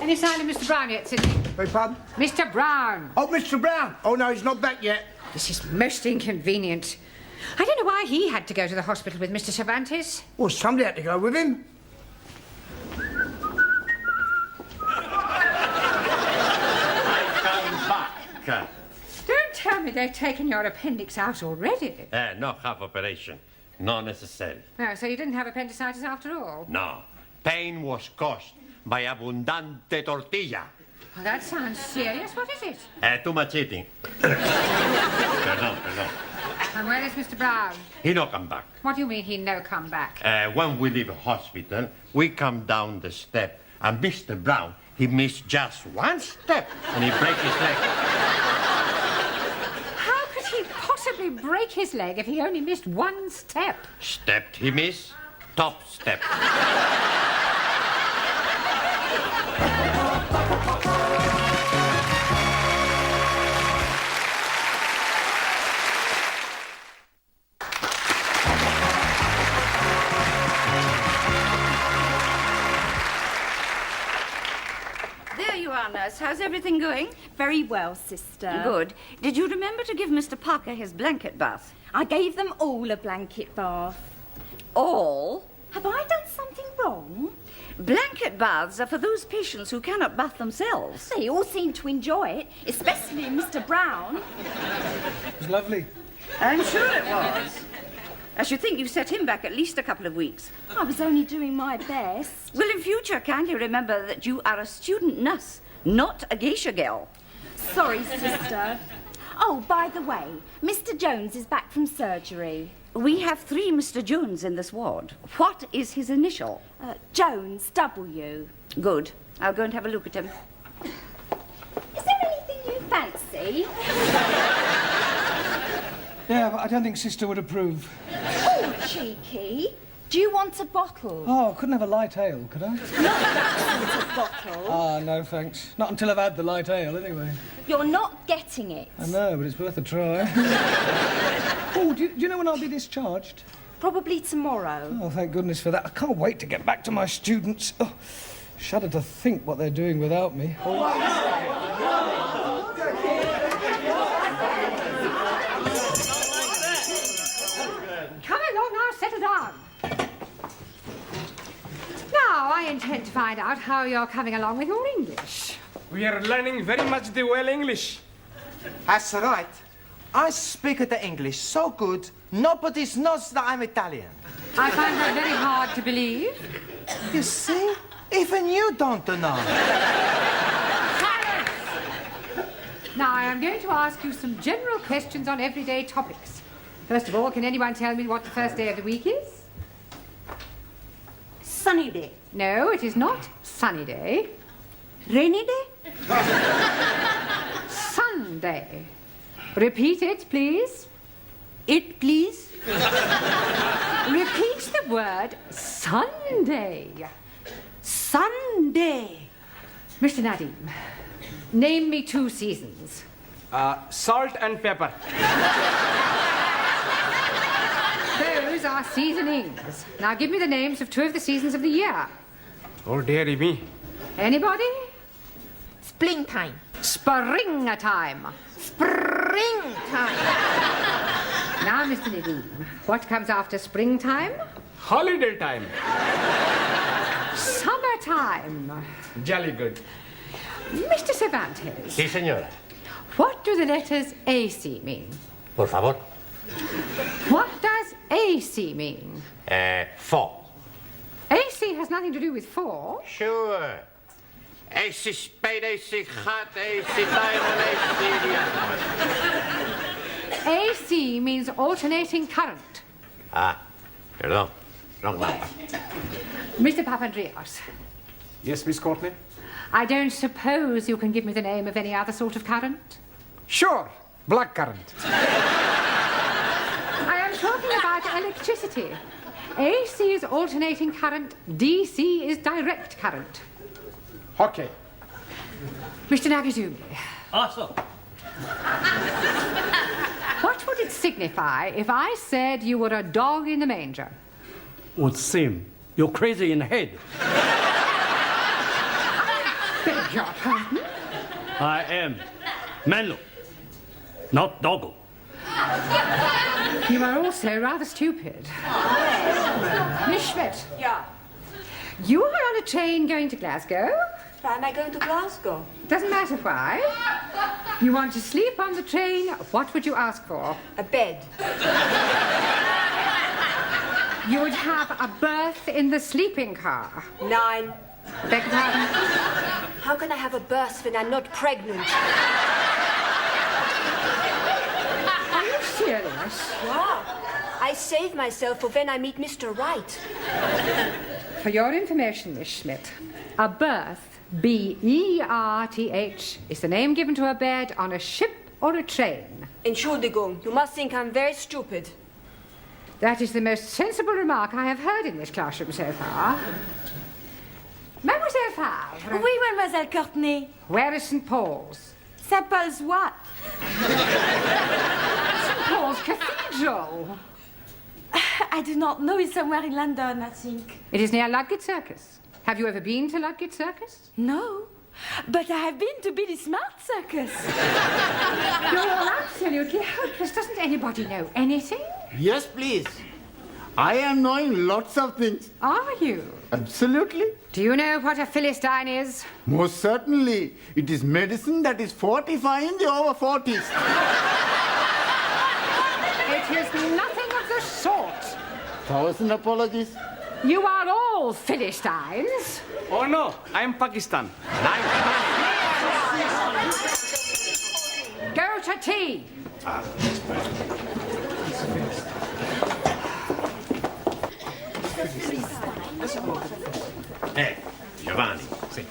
Any sign of Mr. Brown yet, Sidney? Beg pardon? Mr. Brown. Oh, Mr. Brown. Oh, no, he's not back yet. This is most inconvenient. I don't know why he had to go to the hospital with Mr. Cervantes. Well, somebody had to go with him. Come back. Don't tell me they've taken your appendix out already. No half operation. Not necessary. Oh, so you didn't have appendicitis after all? No. Pain was caused by abundante tortilla. Well, that sounds serious. What is it? Too much eating. Perdón. And where is Mr. Brown? He no come back. What do you mean he no come back? When we leave hospital, we come down the step, and Mr. Brown, he missed just one step, and he break his leg. How could he possibly break his leg if he only missed one step? Stepped he miss, top step. There you are, nurse. How's everything going? Very well, sister. Good. Did you remember to give Mr. Parker his blanket bath? I gave them all a blanket bath. All? Have I done something wrong? Blanket baths are for those patients who cannot bath themselves. They all seem to enjoy it, especially Mr. Brown. It was lovely. I'm sure it was. I should think you set him back at least a couple of weeks. I was only doing my best. Well, in future, kindly remember that you are a student nurse, not a geisha girl. Sorry, sister. Oh, by the way, Mr. Jones is back from surgery. We have 3 Mr. Jones in this ward. What is his initial? Jones, W. Good. I'll go and have a look at him. Is there anything you fancy? Yeah, but I don't think Sister would approve. Oh, cheeky. Do you want a bottle? Oh, couldn't have a light ale, could I? Not that sort of bottle. Ah, no, thanks. Not until I've had the light ale, anyway. You're not getting it. I know, but it's worth a try. Oh, do you know when I'll be discharged? Probably tomorrow. Oh, thank goodness for that. I can't wait to get back to my students. Oh, shudder to think what they're doing without me. Oh. Come along now, settle down. Now, I intend to find out how you're coming along with your English. We are learning very much the well English. That's right. I speak the English so good, nobody knows that I'm Italian. I find that very hard to believe. You see? Even you don't know. Silence! Now, I am going to ask you some general questions on everyday topics. First of all, can anyone tell me what the first day of the week is? sunny day. No, it is not sunny day. Rainy day? Sunday. Repeat it, please. It, please. Repeat the word Sunday. Sunday. Mr. Nadim, name me 2 seasons. Salt and pepper. Those are seasonings. Now give me the names of 2 of the seasons of the year. Oh, dearie me. Anybody? Springtime. Springtime. Springtime. Now, Mr. Nadim, what comes after springtime? Holiday time. Summertime. Jolly good. Mr. Cervantes, Sí, señora. what do the letters AC mean? Por favor. What does AC mean? 4. AC has nothing to do with 4. Sure. AC spade, AC hot, AC diamond, AC... AC means alternating current. Ah, perdón. Wrong number. Mr. Papandreou, Yes, Miss Courtney? I don't suppose you can give me the name of any other sort of current? Sure. Black currant. I am talking about electricity. AC is alternating current, DC is direct current. Okay. Mr. Nagazumi, Awesome. what would it signify if I said you were a dog in the manger? Would seem you're crazy in the head. Beg your pardon? I am. Menlo. Not doggo. You are also rather stupid. Miss Schmidt. Yeah. You are on a train going to Glasgow? Why am I going to Glasgow? Doesn't matter why. You want to sleep on the train, what would you ask for? A bed. You would have a berth in the sleeping car. 9. Beg your pardon? How can I have a berth when I'm not pregnant? Are you serious? Wow. I save myself for when I meet Mr. Right. For your information, Miss Schmidt, a berth, B-E-R-T-H, is the name given to a bed on a ship or a train. Entschuldigung, you must think I'm very stupid. That is the most sensible remark I have heard in this classroom so far. Mademoiselle Favre. Oui, Mademoiselle Courtney. Where is St. Paul's? St. Paul's what? St. Paul's Cathedral. I do not know. It's somewhere in London, I think. It is near Ludgate Circus. Have you ever been to Ludgate Circus? No. But I have been to Billy Smart Circus. You're absolutely hopeless. Doesn't anybody know anything? Yes, please. I am knowing lots of things. Are you? Absolutely. Do you know what a Philistine is? Most certainly. It is medicine that is fortifying the over 40s. It is nothing of the sort. 1,000 apologies. You are all Philistines. Oh, no. I'm Pakistan. Go to tea. Hey, Giovanni,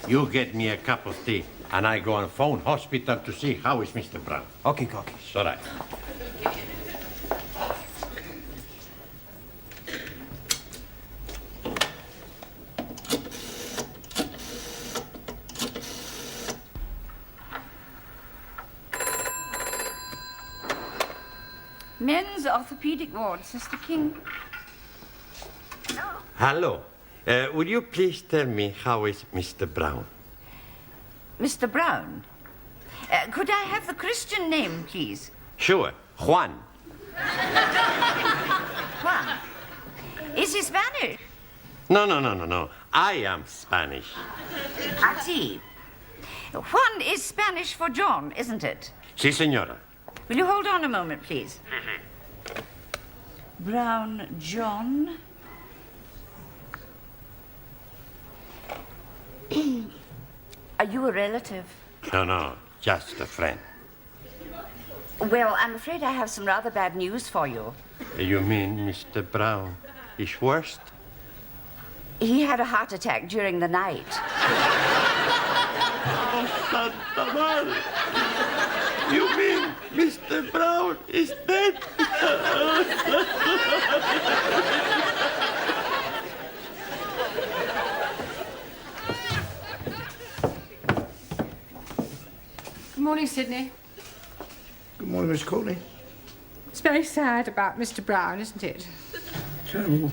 you get me a cup of tea, and I go and phone hospital to see how is Mr. Brown. Okay, okay. It's all right. Men's orthopedic ward, Sister King. Hello. Will you please tell me how is Mr. Brown? Mr. Brown. Could I have the Christian name, please? Sure, Juan. Juan. Is he Spanish? No. I am Spanish. I see. Juan is Spanish for John, isn't it? Sí, señora. Will you hold on a moment, please? Brown John. Are you a relative? No, just a friend. Well, I'm afraid I have some rather bad news for you. You mean Mr. Brown is worst? He had a heart attack during the night. Oh, Santa Madre. You mean Mr. Brown is dead? Good morning, Sydney. Good morning, Miss Courtney. It's very sad about Mr. Brown, isn't it? Terrible.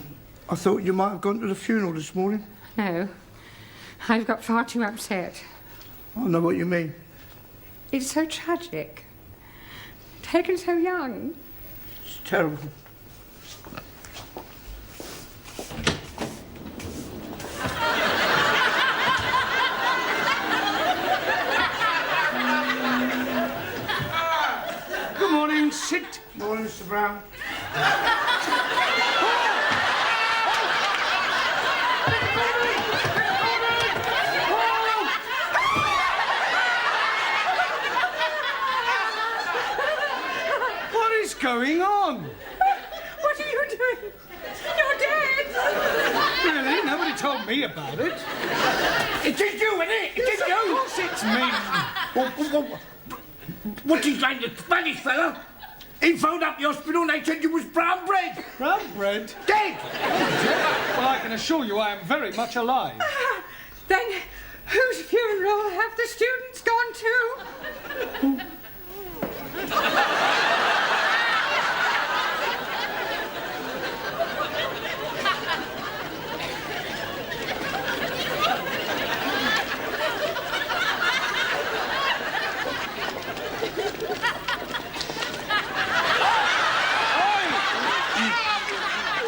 I thought you might have gone to the funeral this morning. No. I've got far too upset. I know what you mean. It's so tragic. Taken so young. It's terrible. Good morning, sit. Morning, Mr. Brown. What is going on? What are you doing? You're dead! Really? Nobody told me about it. It is you, isn't it? It is Of you. course it's me. What is like the Spanish fella? He phoned up the hospital and they said you was brown bread. Brown bread? Dead! Well, I can assure you I am very much alive. Then whose funeral have the students gone to?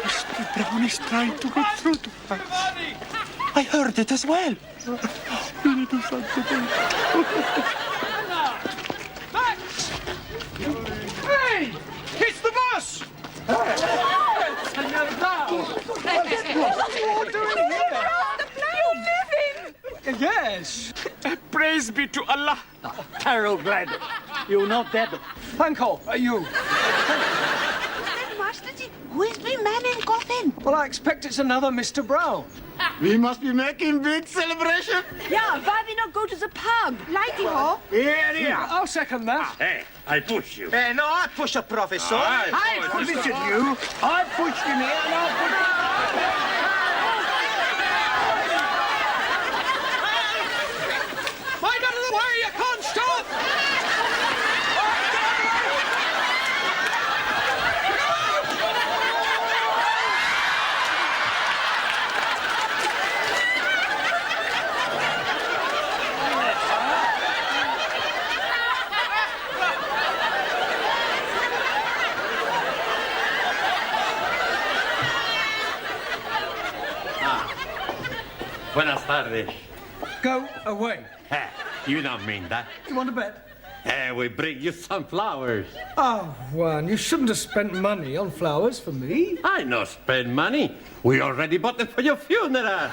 Mr. Brown is trying to get through to us. I heard it as well. Spiritu Santo. Hey! It's the bus! Senor Brown! What are you all doing here? Yes. Praise be to Allah. Carol glad. You're not dead. Panko, are you? Who is the man in coffin? Well, I expect it's another Mr. Brown. We must be making big celebration. Yeah, why we not go to the pub? Lighty ho. Here. I'll second that. Hey, I push you. Hey, no, I push a professor. I permitted you. I pushed him here and I'll put Mind out of the way, you can't stop! Buenas tardes. Go away. You don't mean that. You want to bet? We bring you some flowers. Oh, Juan, you shouldn't have spent money on flowers for me. I no spend money. We already bought them for your funeral.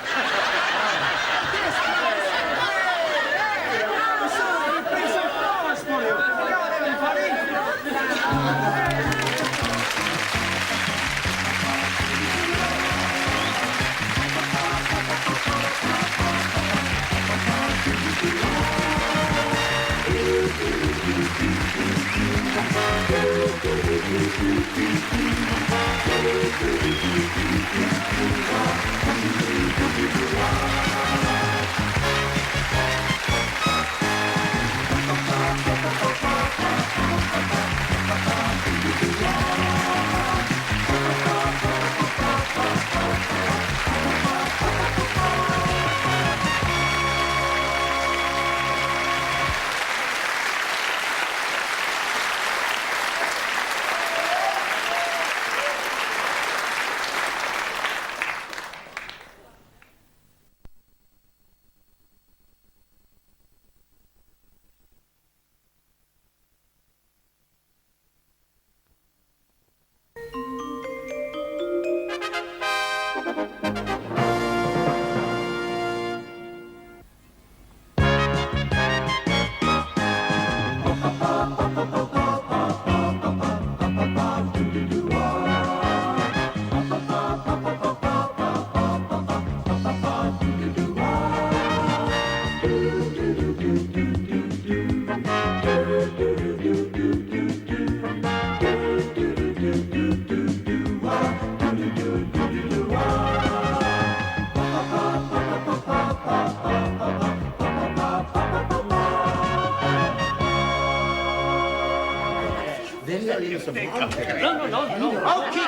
Okie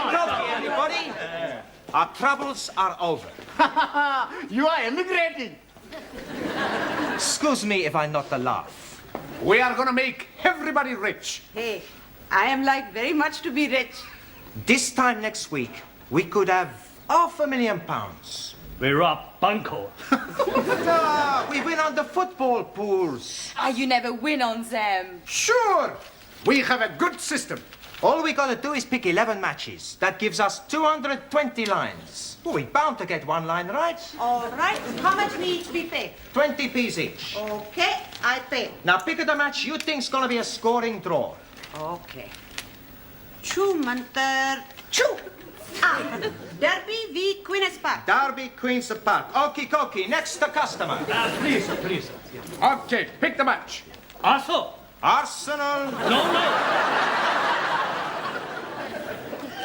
dokie, everybody. Our troubles are over. You are emigrating. Excuse me if I not laugh. We are gonna make everybody rich. Hey, I am like very much to be rich. This time next week, we could have £500,000. We rob Bunko. We win on the football pools. You never win on them. Sure. We have a good system. All we gotta do is pick 11 matches. That gives us 220 lines. Well, we're bound to get one line right. All right. How much we each be paid? 20p each. Okay, I pay. Now pick the match you think's gonna be a scoring draw. Okay. Chu Mantar. Chu! Derby v Queen's Park. Derby, Queen's Park. Okie dokie. Next the customer. Please, please. Okay, pick the match. Also, Arsenal. no.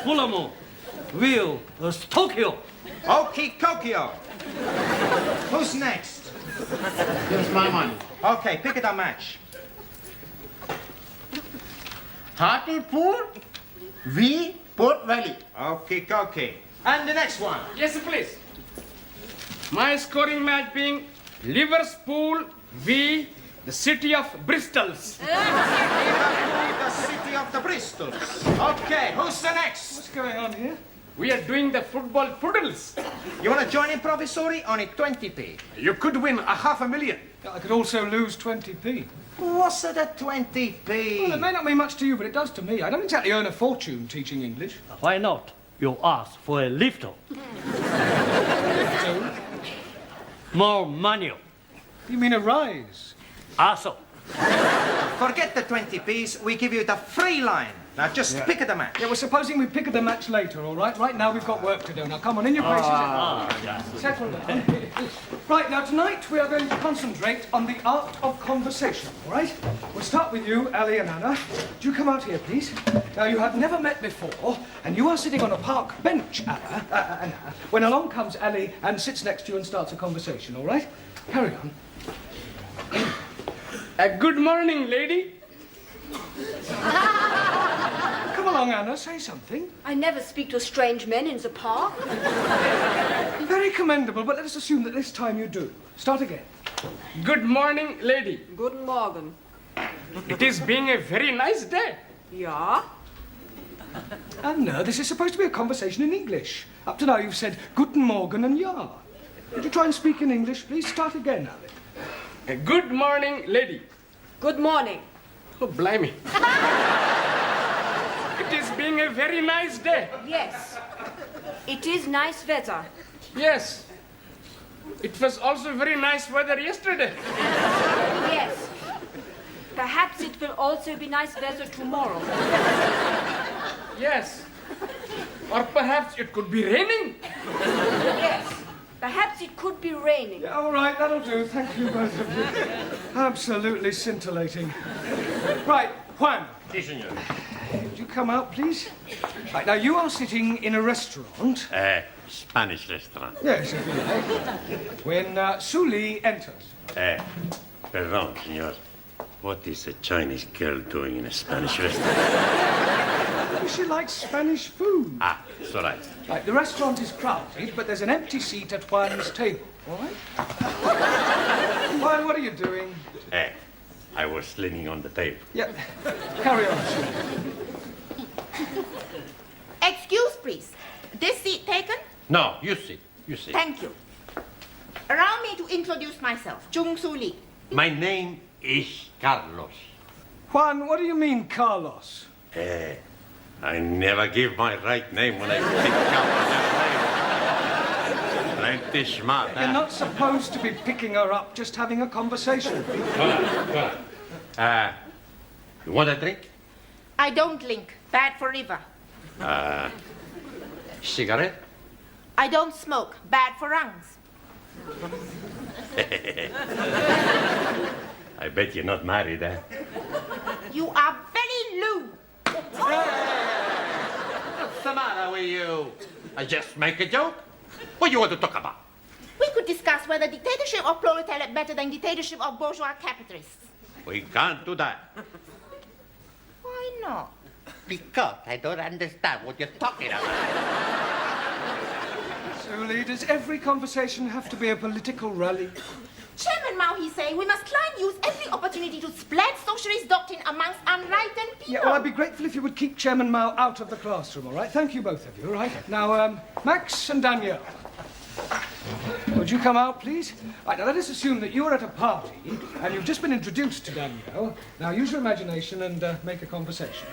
Fulham, Will, Tokyo. Okie Kokio. Who's next? Here's my money. Okay, pick the match. Hartlepool v Port Valley. Okie dokie. And the next one. Yes, please. My scoring match being Liverpool v the city of Bristols. The city of the Bristols. Okay, who's the next? What's going on here? We are doing the football poodles. You want to join in, Provisori? Only 20p. You could win $500,000. I could also lose 20p. What's it at 20p? Well, it may not mean much to you, but it does to me. I don't exactly earn a fortune teaching English. Why not? You ask for a lift. More money. You mean a rise? Also. Forget the 20p's. We give you the free line. Now just pick the match. Yeah, well, supposing we pick the match later, all right? Right now we've got work to do. Now, come on, in your places. Settle down. Right, now tonight we are going to concentrate on the art of conversation, all right? We'll start with you, Ali and Anna. Do you come out here, please? Now, you have never met before, and you are sitting on a park bench, Anna, when along comes Ali and sits next to you and starts a conversation, all right? Carry on. Good morning, lady. Come along, Anna, say something. I never speak to strange men in the park. Very commendable, but let us assume that this time you do. Start again. Good morning, lady. Guten Morgen. It is being a very nice day. Ja? Anna, this is supposed to be a conversation in English. Up to now you've said Guten Morgen and Ja. Would you try and speak in English, please? Start again, Ali. Good morning, lady. Good morning. Oh, blimey. It is being a very nice day. Yes. It is nice weather. Yes. It was also very nice weather yesterday. Yes. Perhaps it will also be nice weather tomorrow. Yes. Or perhaps it could be raining. Yes. Perhaps it could be raining. Yeah, all right, that'll do. Thank you, both of you. Absolutely scintillating. Right, Juan. Si, senor. Would you come out, please? Right, now you are sitting in a restaurant. Spanish restaurant. Yes, if you like. When Suli enters. Perdón, senor. What is a Chinese girl doing in a Spanish restaurant? She likes Spanish food. It's all right. Right, the restaurant is crowded, but there's an empty seat at Juan's table, all right? Juan, what are you doing? I was leaning on the table. Yeah, carry on. Excuse, please. This seat taken? No, you sit. You sit. Thank you. Allow me to introduce myself, Jung Soo Lee. My name is Carlos. Juan, what do you mean, Carlos? I never give my right name when I pick up my name. Plenty smart, You're not supposed to be picking her up, just having a conversation. You want a drink? I don't drink. Bad for liver. Cigarette? I don't smoke. Bad for lungs. I bet you're not married, eh? You are very lewd. What's the matter with you? I just make a joke. What do you want to talk about? We could discuss whether dictatorship of proletariat better than dictatorship of bourgeois capitalists. We can't do that. Why not? because I don't understand what you're talking about. So, leaders, every conversation have to be a political rally. Chairman Mao, he say, we must try and use every opportunity to spread socialist doctrine amongst unenlightened people. Yeah, well, I'd be grateful if you would keep Chairman Mao out of the classroom, all right? Thank you, both of you, all right? Now, Max and Danielle. Would you come out, please? Right, now let us assume that you're at a party and you've just been introduced to Danielle. Now use your imagination and make a conversation.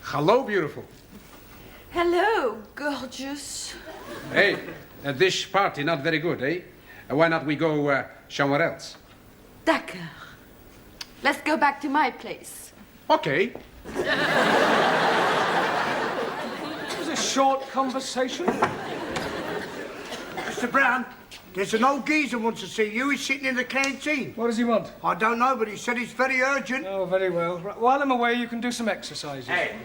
Hello, beautiful. Hello, gorgeous. Hey, this party not very good, eh? Why not we go somewhere else? D'accord. Let's go back to my place. Okay. It was a short conversation. Mr. Brown, there's an old geezer wants to see you. He's sitting in the canteen. What does he want? I don't know, but he said it's very urgent. Oh, very well. Right, while I'm away, you can do some exercises. Hey,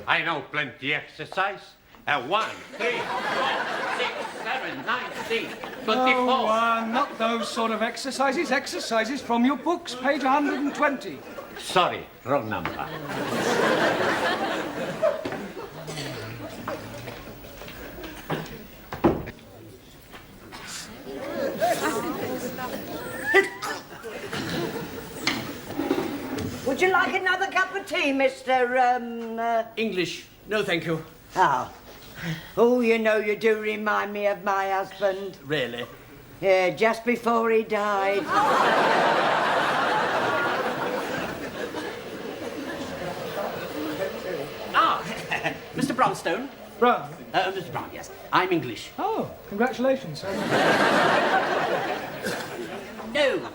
I know plenty exercise. 1, 3, 4, 6, 7, 9, 10, 24. Oh, not those sort of exercises. Exercises from your books, page 120. Sorry, wrong number. Would you like another cup of tea, Mr. English. No, thank you. Oh. Oh, you know, you do remind me of my husband. Really? Yeah, just before he died. Mr. Brownstone. Brown? Mr. Brown, yes. I'm English. Oh, congratulations. No,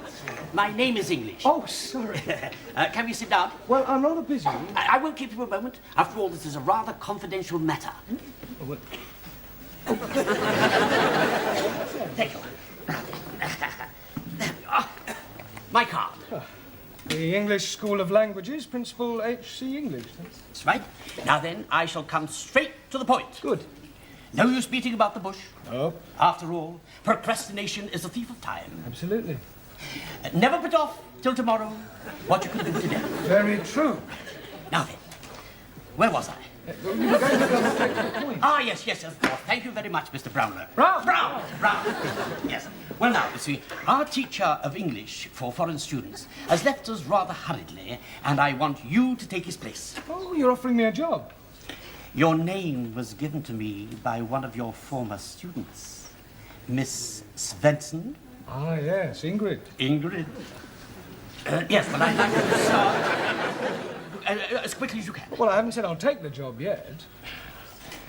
my name is English. Oh, sorry. Can we sit down? Well, I'm rather busy. I won't keep you a moment. After all, this is a rather confidential matter. Oh, well. Thank you. There we are. My card. The English School of Languages, Principal H.C. English. That's right. Now then, I shall come straight to the point. Good. No use beating about the bush. No. After all, procrastination is a thief of time. Absolutely. Never put off till tomorrow what you can do today. Very true. Now then, where was I? You were going to go straight to the point. Ah, yes, of course. Thank you very much, Mr. Brownlow. Brown! Brown! Yes. Well, now, you see, our teacher of English for foreign students has left us rather hurriedly, and I want you to take his place. Oh, you're offering me a job. Your name was given to me by one of your former students, Miss Svensson. Ah, yes, Ingrid. Ingrid? Yes, but I'd like you to start as quickly as you can. Well, I haven't said I'll take the job yet.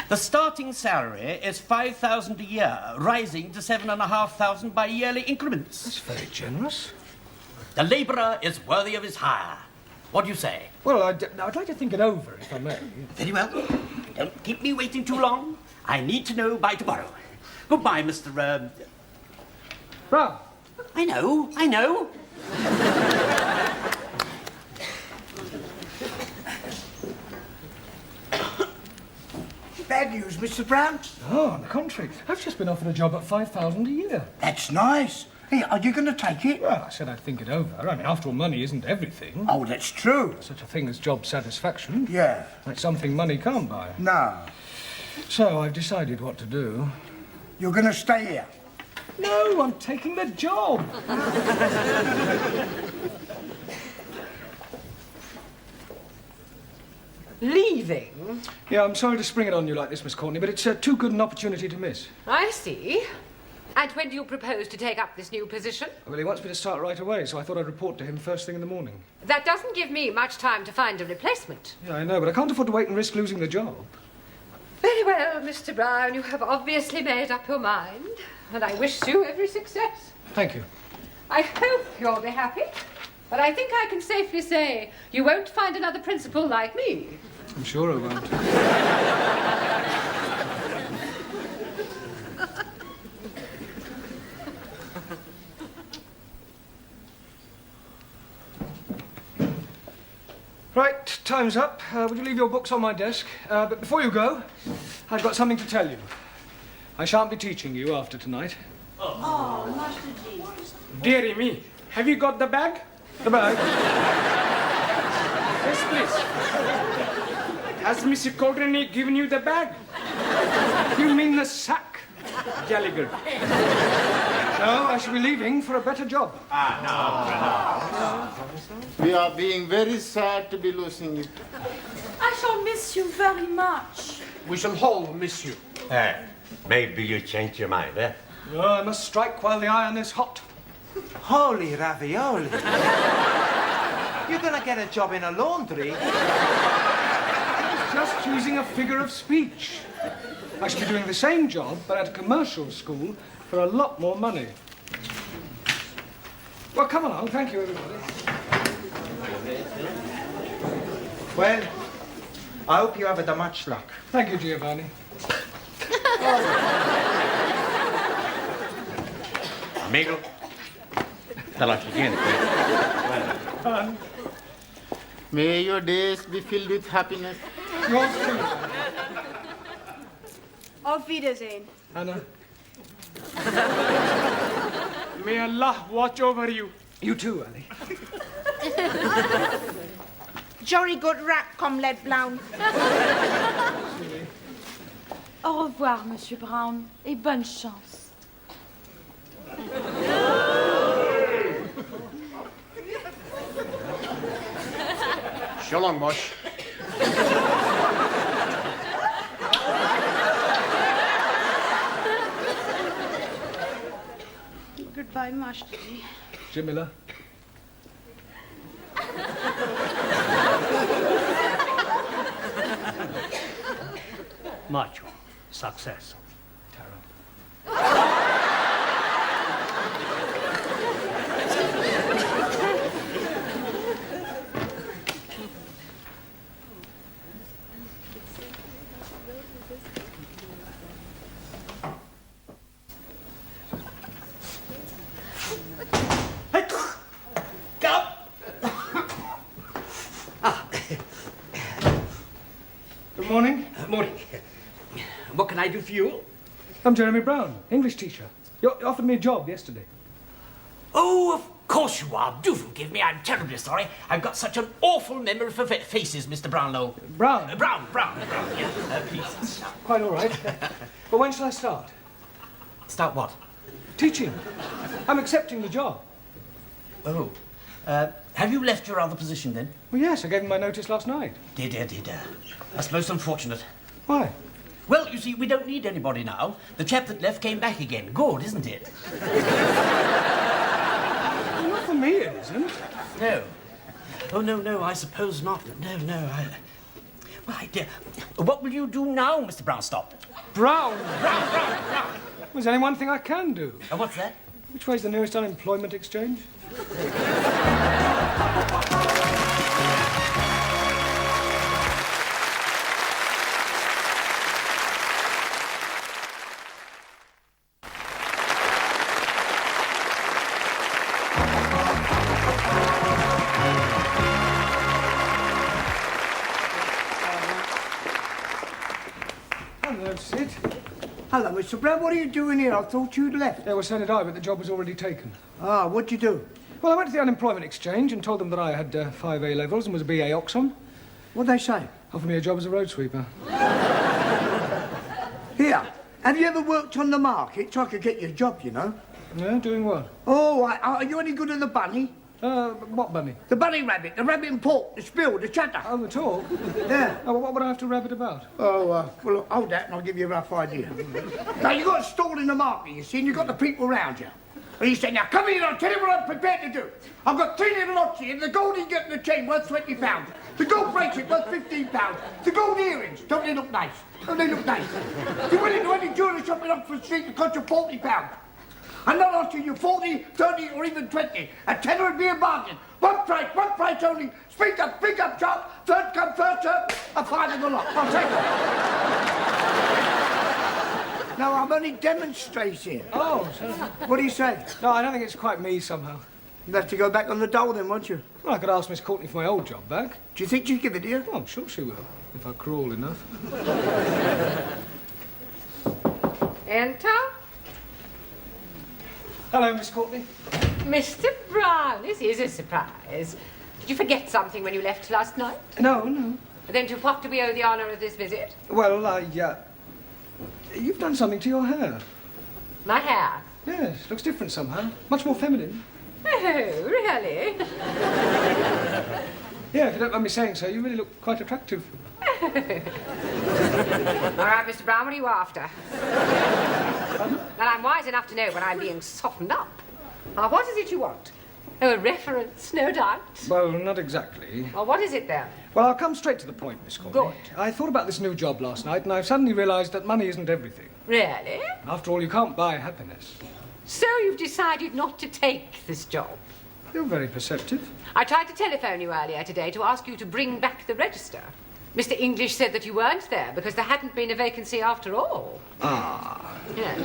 The starting salary is 5,000 a year, rising to 7,500 by yearly increments. That's very generous. The labourer is worthy of his hire. What do you say? Well, I'd like to think it over, if I may. Very well. Don't keep me waiting too long. I need to know by tomorrow. Goodbye, Mr. Brown. I know. Bad news, Mr. Brown. Oh, on the contrary. I've just been offered a job at 5,000 a year. That's nice. Hey, are you going to take it? Well, I said I'd think it over. I mean, after all, money isn't everything. Oh, that's true. Such a thing as job satisfaction. Yeah. It's something money can't buy. No. So I've decided what to do. You're going to stay here? No, I'm taking the job. Leaving? Yeah, I'm sorry to spring it on you like this, Miss Courtney, but it's too good an opportunity to miss. I see. And when do you propose to take up this new position? Well, he wants me to start right away, so I thought I'd report to him first thing in the morning. That doesn't give me much time to find a replacement. Yeah, I know, but I can't afford to wait and risk losing the job. Very well, Mr. Brown. You have obviously made up your mind, and I wish you every success. Thank you. I hope you'll be happy, but I think I can safely say you won't find another principal like me. I'm sure I won't. Right, time's up. Would you leave your books on my desk? But before you go, I've got something to tell you. I shan't be teaching you after tonight. Oh, Master G. Dearie me, have you got the bag? The bag? Yes, please. Has Mr. Courtney given you the bag? You mean the sack? Jolly good. No, I shall be leaving for a better job. We are being very sad to be losing you. I shall miss you very much. We shall all miss you. Maybe you change your mind, eh? Oh, I must strike while the iron is hot. Holy ravioli. You're gonna get a job in a laundry? Just choosing a figure of speech. I should be doing the same job, but at a commercial school for a lot more money. Well, come along. Thank you, everybody. Well, I hope you have much luck. Thank you, Giovanni. Amigo, tell us again. May your days be filled with happiness. Yours too. Auf Wiedersehen. Anna. May Allah watch over you. You too, Annie. Jolly good rap, Comrade Brown. Au revoir, Monsieur Brown, et bonne chance. So long, boss. Goodbye, Master G. Jamila. Macho. Success. Good morning. Morning. What can I do for you? I'm Jeremy Brown, English teacher. You offered me a job yesterday. Oh, of course you are. Do forgive me. I'm terribly sorry. I've got such an awful memory for faces, Mr. Brownlow. Brown? Brown, yeah. Please. Quite all right. But when shall I start? Start what? Teaching. I'm accepting the job. Oh. Have you left your other position then? Well, yes, I gave him my notice last night. Dear. That's most unfortunate. Why? Well, you see, we don't need anybody now. The chap that left came back again. Good, isn't it? Not for me, it isn't. No. Oh, no, I suppose not. No. My dear, what will you do now, Mr. Brownstop? Brown? Brown. There's only one thing I can do. What's that? Which way's the nearest unemployment exchange? Hello, Sid. Hello, Mr. Brown. What are you doing here? I thought you'd left. Yeah, well, so did I, but the job was already taken. Ah, what'd you do? Well, I went to the unemployment exchange and told them that I had 5 A-levels and was a BA Oxon. What'd they say? Offered me a job as a road sweeper. Here, have you ever worked on the market? So I could get you a job, you know. Yeah, doing what? Oh, are you any good at the bunny? What bunny? The bunny rabbit, the rabbit and pork, the spill, the chatter. Oh, the talk? Yeah. Oh, what would I have to rabbit about? Oh, well, look, hold that and I'll give you a rough idea. Now, you've got a stall in the market, you see, and you've got the people round you. And you say, now, come in, I'll tell you what I'm prepared to do. I've got 3 little lots here, the gold ingot and the chain worth £20. The gold bracelet worth £15. The gold earrings, don't they look nice? Don't they look nice? You're willing to any jewellery shop in Oxford Street that cost you £40. I'm not offering you 40, 30, or even 20. A tenner would be a bargain. One price only. Speak up, sharp. Third come, first serve. A five in the lot. I'll take it. No, I'm only demonstrating. Oh, so... What do you say? No, I don't think it's quite me somehow. You'll have to go back on the dole then, won't you? Well, I could ask Miss Courtney for my old job back. Do you think she'd give it to you? Oh, I'm sure she will, if I crawl enough. Enter. Hello, Miss Courtney. Mr. Brown, this is a surprise. Did you forget something when you left last night? No. Then to what do we owe the honour of this visit? Well, you've done something to your hair. My hair? Yes, looks different somehow. Much more feminine. Oh, really? Yeah, if you don't mind me saying so, you really look quite attractive. All right, Mr. Brown, what are you after? Well, I'm wise enough to know when I'm being softened up. Now, what is it you want? Oh, a reference, no doubt. Well, not exactly. Well, what is it, then? Well, I'll come straight to the point, Miss Courtney. Good. I thought about this new job last night, and I've suddenly realised that money isn't everything. Really? After all, you can't buy happiness. So you've decided not to take this job? You're very perceptive. I tried to telephone you earlier today to ask you to bring back the register. Mr. English said that you weren't there because there hadn't been a vacancy after all. Ah. Yeah.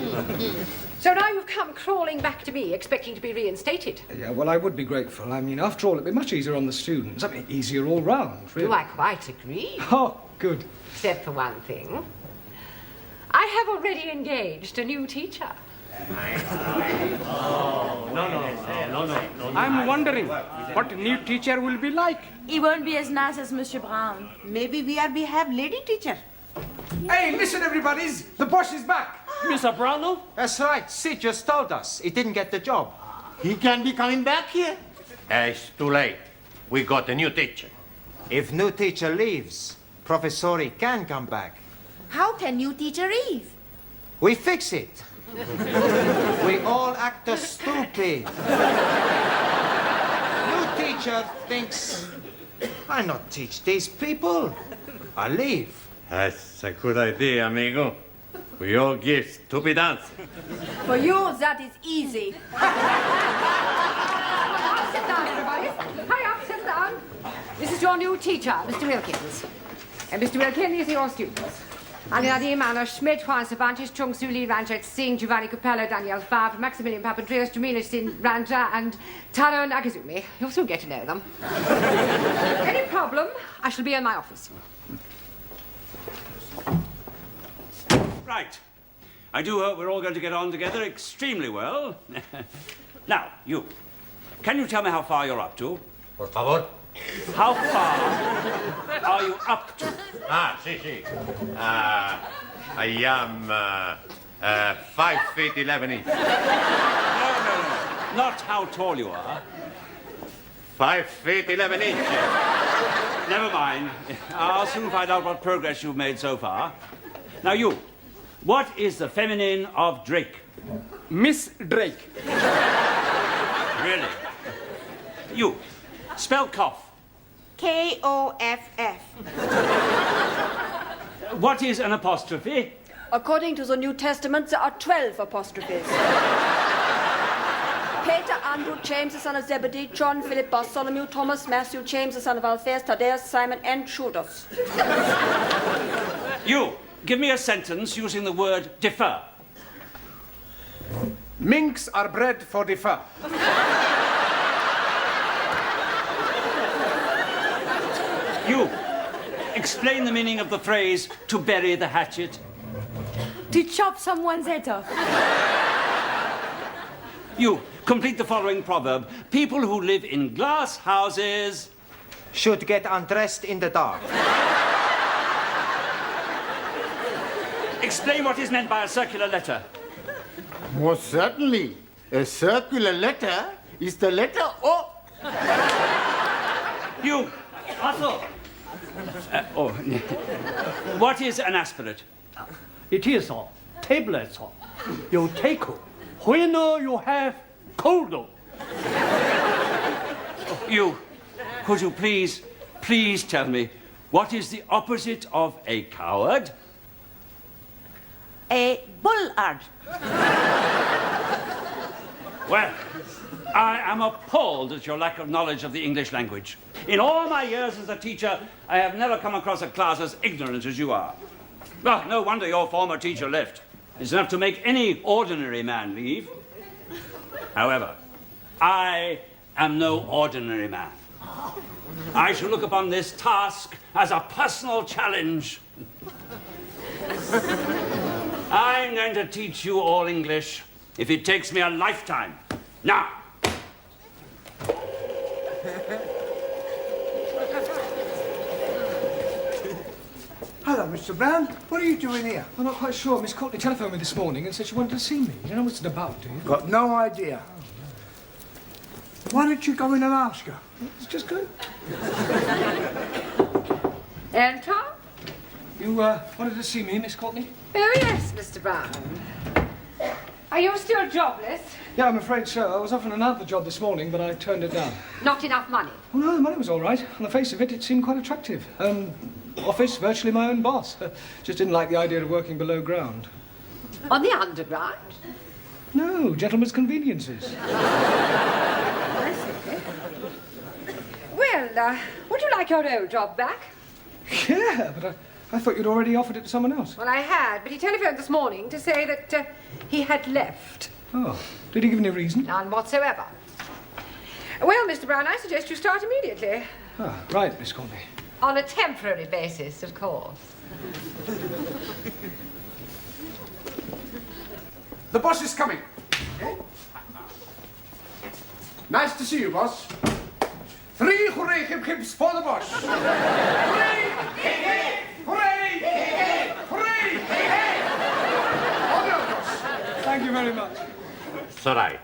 So now you've come crawling back to me, expecting to be reinstated. Yeah, well, I would be grateful. I mean, after all, it'd be much easier on the students. I mean, easier all round, really. Do I quite agree? Oh, good. Except for one thing. I have already engaged a new teacher. I'm wondering what a new teacher will be like. He won't be as nice as Monsieur Brown. Maybe we have lady teacher. Hey, listen, everybody's. The boss is back. Mr. Brownell? That's right. Sid just told us he didn't get the job. He can be coming back here. It's too late. We got a new teacher. If new teacher leaves, Professori can come back. How can new teacher leave? We fix it. We all act stupid. New teacher thinks, I not teach these people. I leave. That's a good idea, amigo. We all give stupid answers. For you, that is easy. Sit down, everybody. Hurry up, sit down. This is your new teacher, Mr. Wilkins. And Mr. Wilkins, these are your students. Andrea Manor, Schmidt, Juan Cervantes, Chung Su Lee, Ranjit Singh, Giovanni Capello, Daniel Favre, Maximilian Papandreou, Jamila Sin Ranja, and Taro Nagazumi. You'll soon get to know them. Any problem, I shall be in my office. Right. I do hope we're all going to get on together extremely well. Now, you. Can you tell me how far you're up to? Por favor. How far are you up to? Sí. I am 5 feet 11 inches. No. Not how tall you are. 5 feet 11 inches. Never mind. I'll soon find out what progress you've made so far. Now, you. What is the feminine of Drake? Miss Drake. Really? You. Spell cough. Koff. What is an apostrophe? According to the New Testament, there are 12 apostrophes. Peter, Andrew, James, the son of Zebedee, John, Philip, Bartholomew, Thomas, Matthew, James, the son of Alphaeus, Thaddeus, Simon, and Judas. You. Give me a sentence using the word defer. Minks are bred for defer. You. Explain the meaning of the phrase, to bury the hatchet. To chop someone's head off. You. Complete the following proverb. People who live in glass houses should get undressed in the dark. Explain what is meant by a circular letter. Most certainly. A circular letter is the letter O. You. Also. What is an aspirate? It is a tablet. You take when you have cold. You. Could you please tell me what is the opposite of a coward? A bullard. Well, I am appalled at your lack of knowledge of the English language. In all my years as a teacher, I have never come across a class as ignorant as you are. Well, no wonder your former teacher left. It's enough to make any ordinary man leave. However, I am no ordinary man. I shall look upon this task as a personal challenge. I I'm going to teach you all English if it takes me a lifetime. Now. Hello, Mr. Brown. What are you doing here? I'm not quite sure. Miss Courtney telephoned me this morning and said she wanted to see me. You don't know what it's about, do you? Got no idea. Why don't you go in and ask her? Let's just go. Enter? You wanted to see me, Miss Courtney? Oh, yes, Mr. Brown. Are you still jobless? Yeah, I'm afraid so. I was offered another job this morning, but I turned it down. Not enough money? Oh, no, the money was all right. On the face of it, it seemed quite attractive. Office, virtually my own boss. Just didn't like the idea of working below ground. On the underground? No, gentlemen's conveniences. I see. Well, would you like your old job back? Yeah, but I thought you'd already offered it to someone else. Well, I had, but he telephoned this morning to say that he had left. Oh, did he give any reason? None whatsoever. Well, Mr. Brown, I suggest you start immediately. Ah, right, Miss Courtney. On a temporary basis, of course. The boss is coming. Nice to see you, boss. 3 hooray hip-hips for the boss. Hooray! Hooray! Hooray! Hooray! Hold on, boss. Thank you very much. It's all right.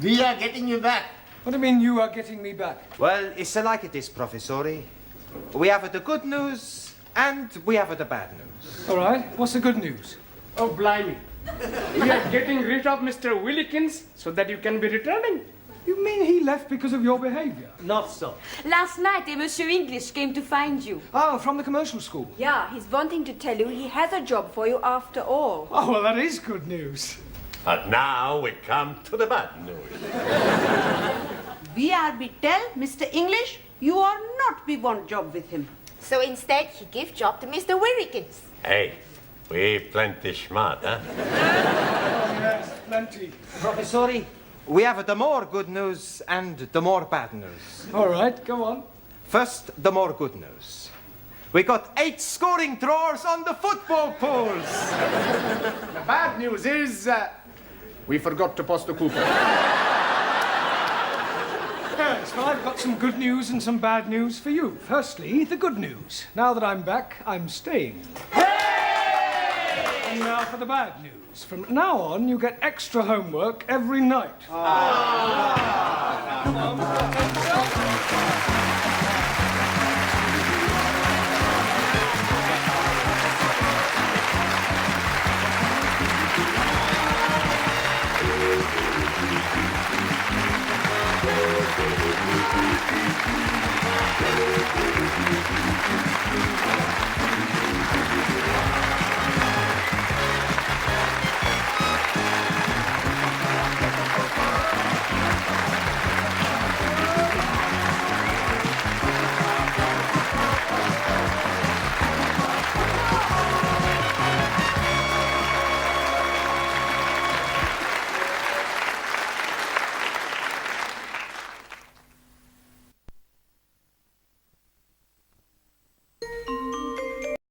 We are getting you back. What do you mean you are getting me back? Well, it's like it is, Professori. We have the good news and we have the bad news. All right, what's the good news? Oh, blimey. We are getting rid of Mr. Willikins so that you can be returning. You mean he left because of your behavior? Not so. Last night, a Monsieur English came to find you. Oh, from the commercial school? Yeah, he's wanting to tell you he has a job for you after all. Oh, well, that is good news. And now we come to the bad news. We are be tell Mr. English, you are not be want job with him. So instead, he give job to Mr. Willikins. Hey, we plenty smart, huh? Oh, yes, plenty. Professori, we have the more good news and the more bad news. All right, go on. First, the more good news. We got 8 scoring drawers on the football pools. The bad news is we forgot to post the coupon. Yes, well, I've got some good news and some bad news for you. Firstly, the good news. Now that I'm back, I'm staying. And now for the bad news. From now on, you get extra homework every night. Come on.